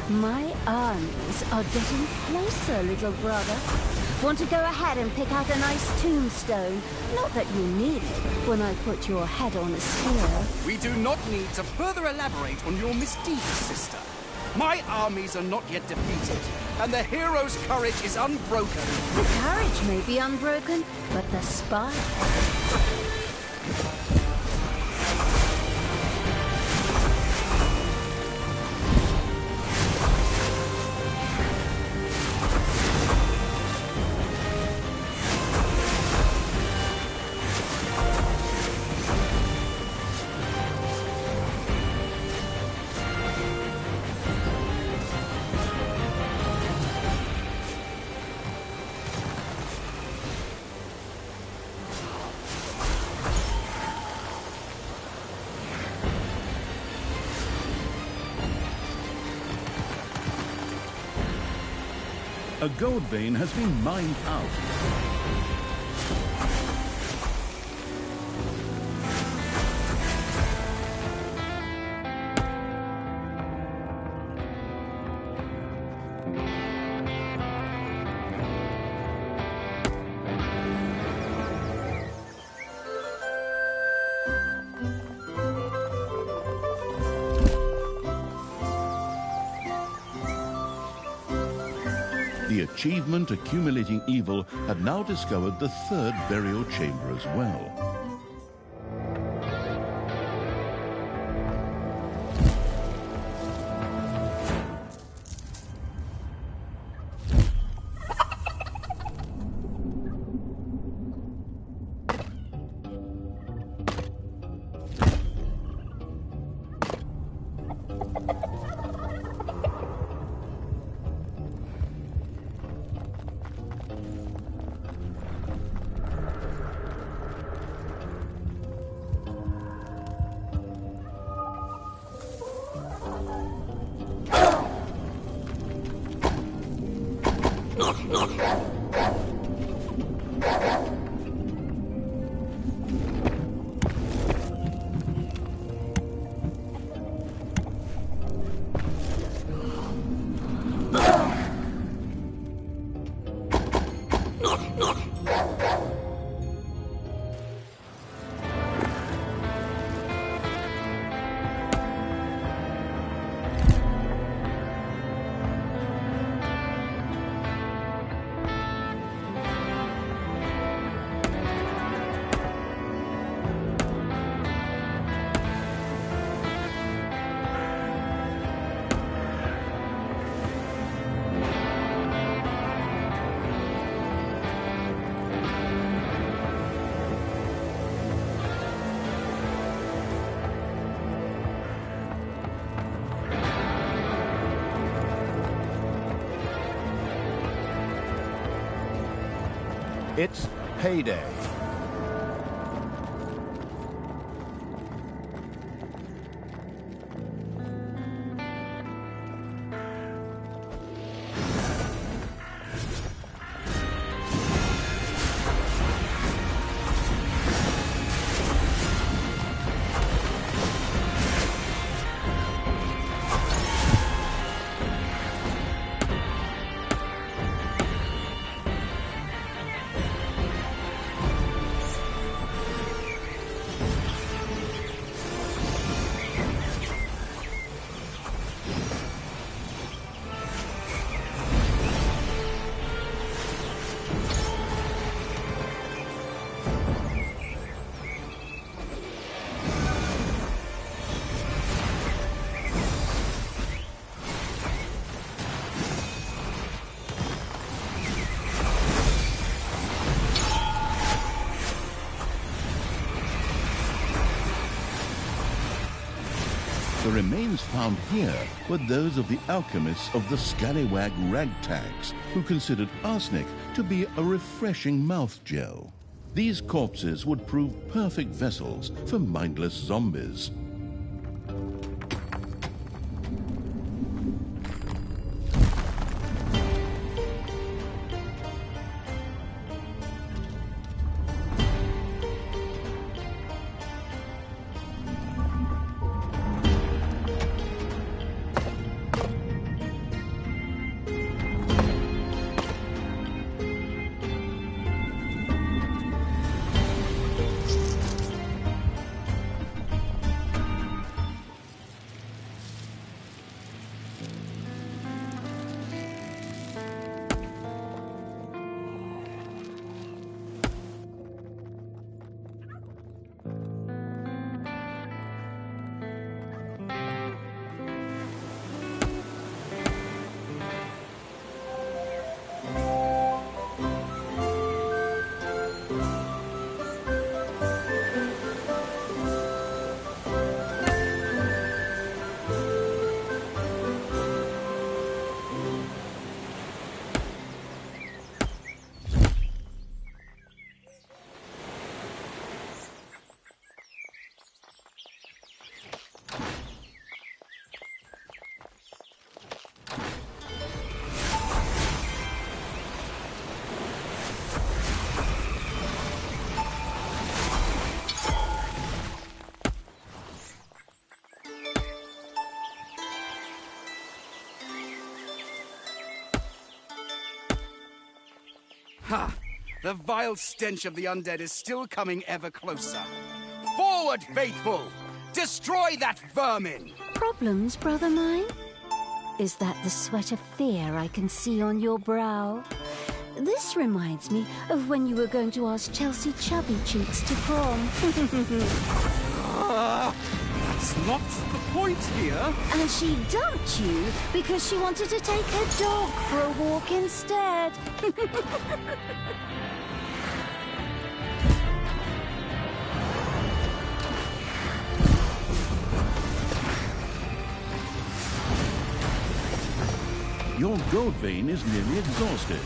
My armies are getting closer, little brother. Want to go ahead and pick out a nice tombstone? Not that you need it when I put your head on a spear. We do not need to further elaborate on your misdeeds, sister. My armies are not yet defeated, and the hero's courage is unbroken. The courage may be unbroken, but the spine... A gold vein has been mined out. The achievement Accumulating Evil had now discovered the third burial chamber as well. It's payday. The remains found here were those of the alchemists of the scallywag ragtags, who considered arsenic to be a refreshing mouth gel. These corpses would prove perfect vessels for mindless zombies. Ha! The vile stench of the undead is still coming ever closer. Forward, faithful! Destroy that vermin! Problems, brother mine? Is that the sweat of fear I can see on your brow? This reminds me of when you were going to ask Chelsea Chubby Cheeks to prom. That's not the point here. And she dumped you because she wanted to take her dog for a walk instead. Your gold vein is nearly exhausted.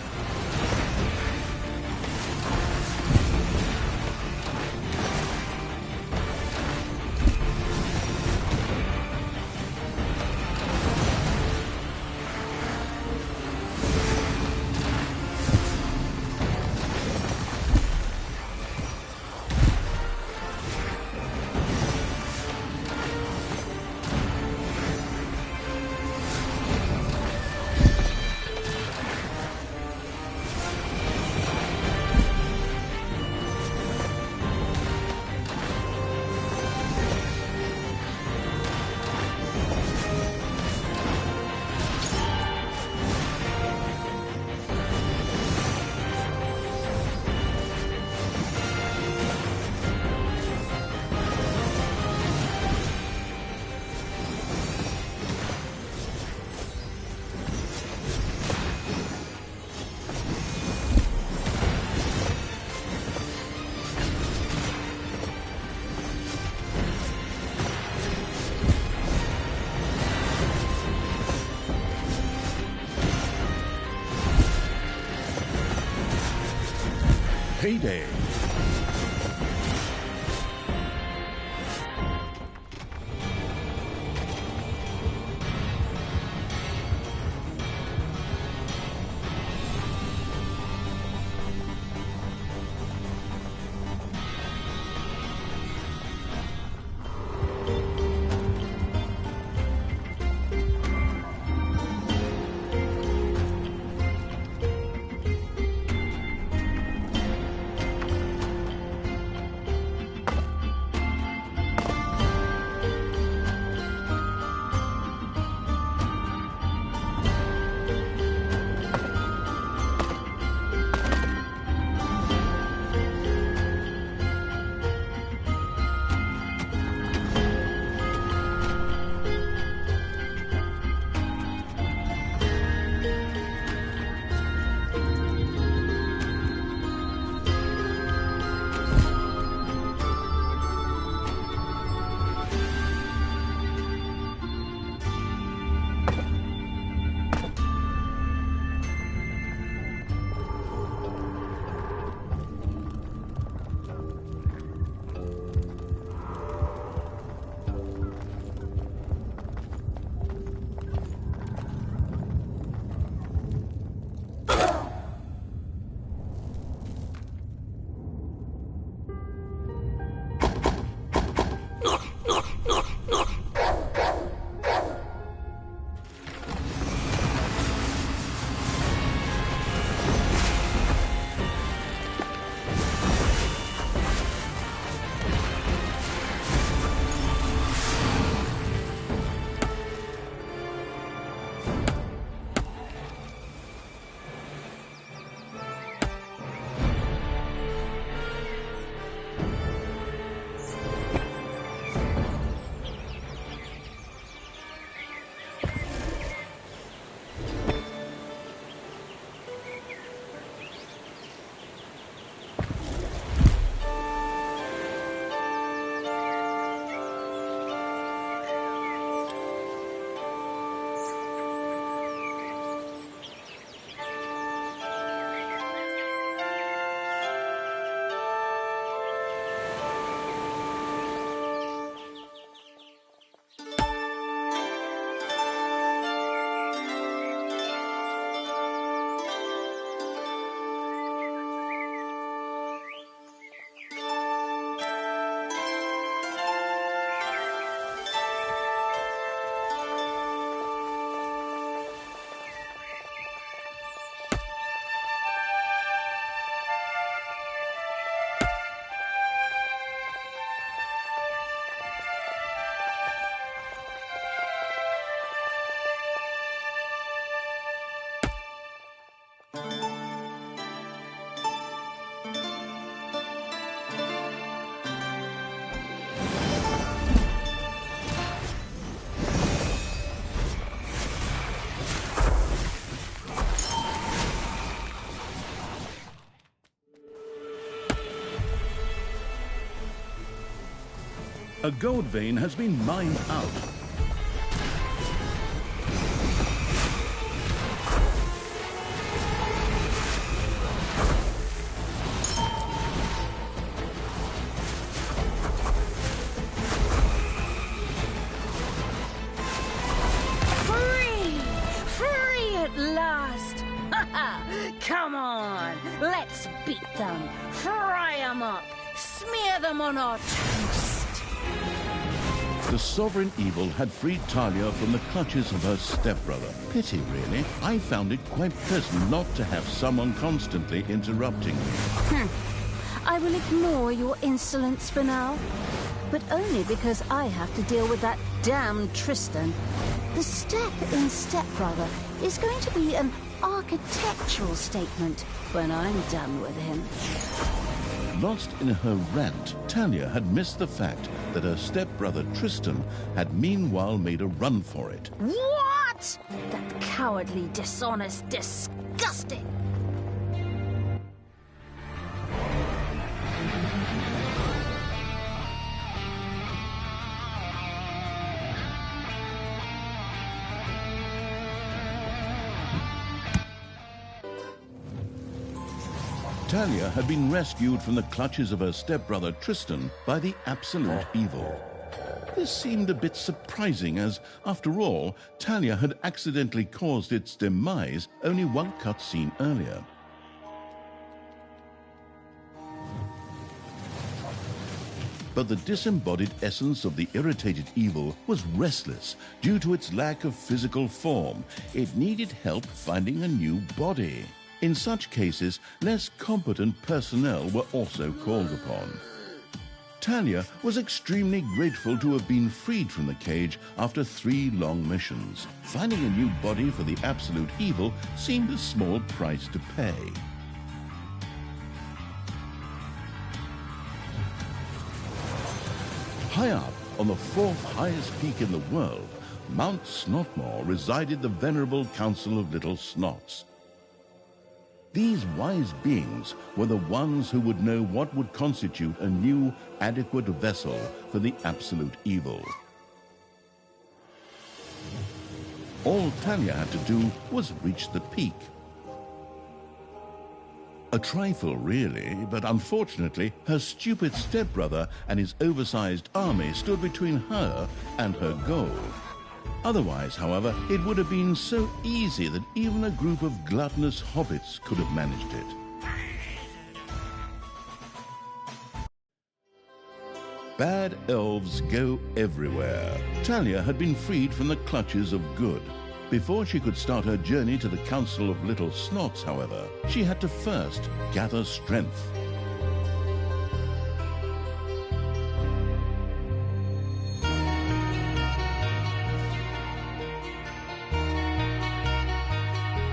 payday. A gold vein has been mined out. Free at last! Come on, let's beat them, fry them up, smear them on our toast. The sovereign evil had freed Talia from the clutches of her stepbrother. Pity, really. I found it quite pleasant not to have someone constantly interrupting me. I will ignore your insolence for now, but only because I have to deal with that damn Tristan. The step in stepbrother is going to be an architectural statement when I'm done with him. Lost in her rant, Talia had missed the fact that her stepbrother Tristan had meanwhile made a run for it. What? That cowardly, dishonest, disgusting... Talia had been rescued from the clutches of her stepbrother Tristan by the absolute evil. This seemed a bit surprising as, after all, Talia had accidentally caused its demise only one cutscene earlier. But the disembodied essence of the irritated evil was restless due to its lack of physical form. It needed help finding a new body. In such cases, less competent personnel were also called upon. Talia was extremely grateful to have been freed from the cage after 3 long missions. Finding a new body for the absolute evil seemed a small price to pay. High up on the 4th highest peak in the world, Mount Snotmore, resided the venerable Council of Little Snots. These wise beings were the ones who would know what would constitute a new, adequate vessel for the absolute evil. All Talia had to do was reach the peak. A trifle, really, but unfortunately, her stupid stepbrother and his oversized army stood between her and her goal. Otherwise, however, it would have been so easy that even a group of gluttonous hobbits could have managed it. Bad elves go everywhere. Talia had been freed from the clutches of good. Before she could start her journey to the Council of Little Snots, however, she had to first gather strength.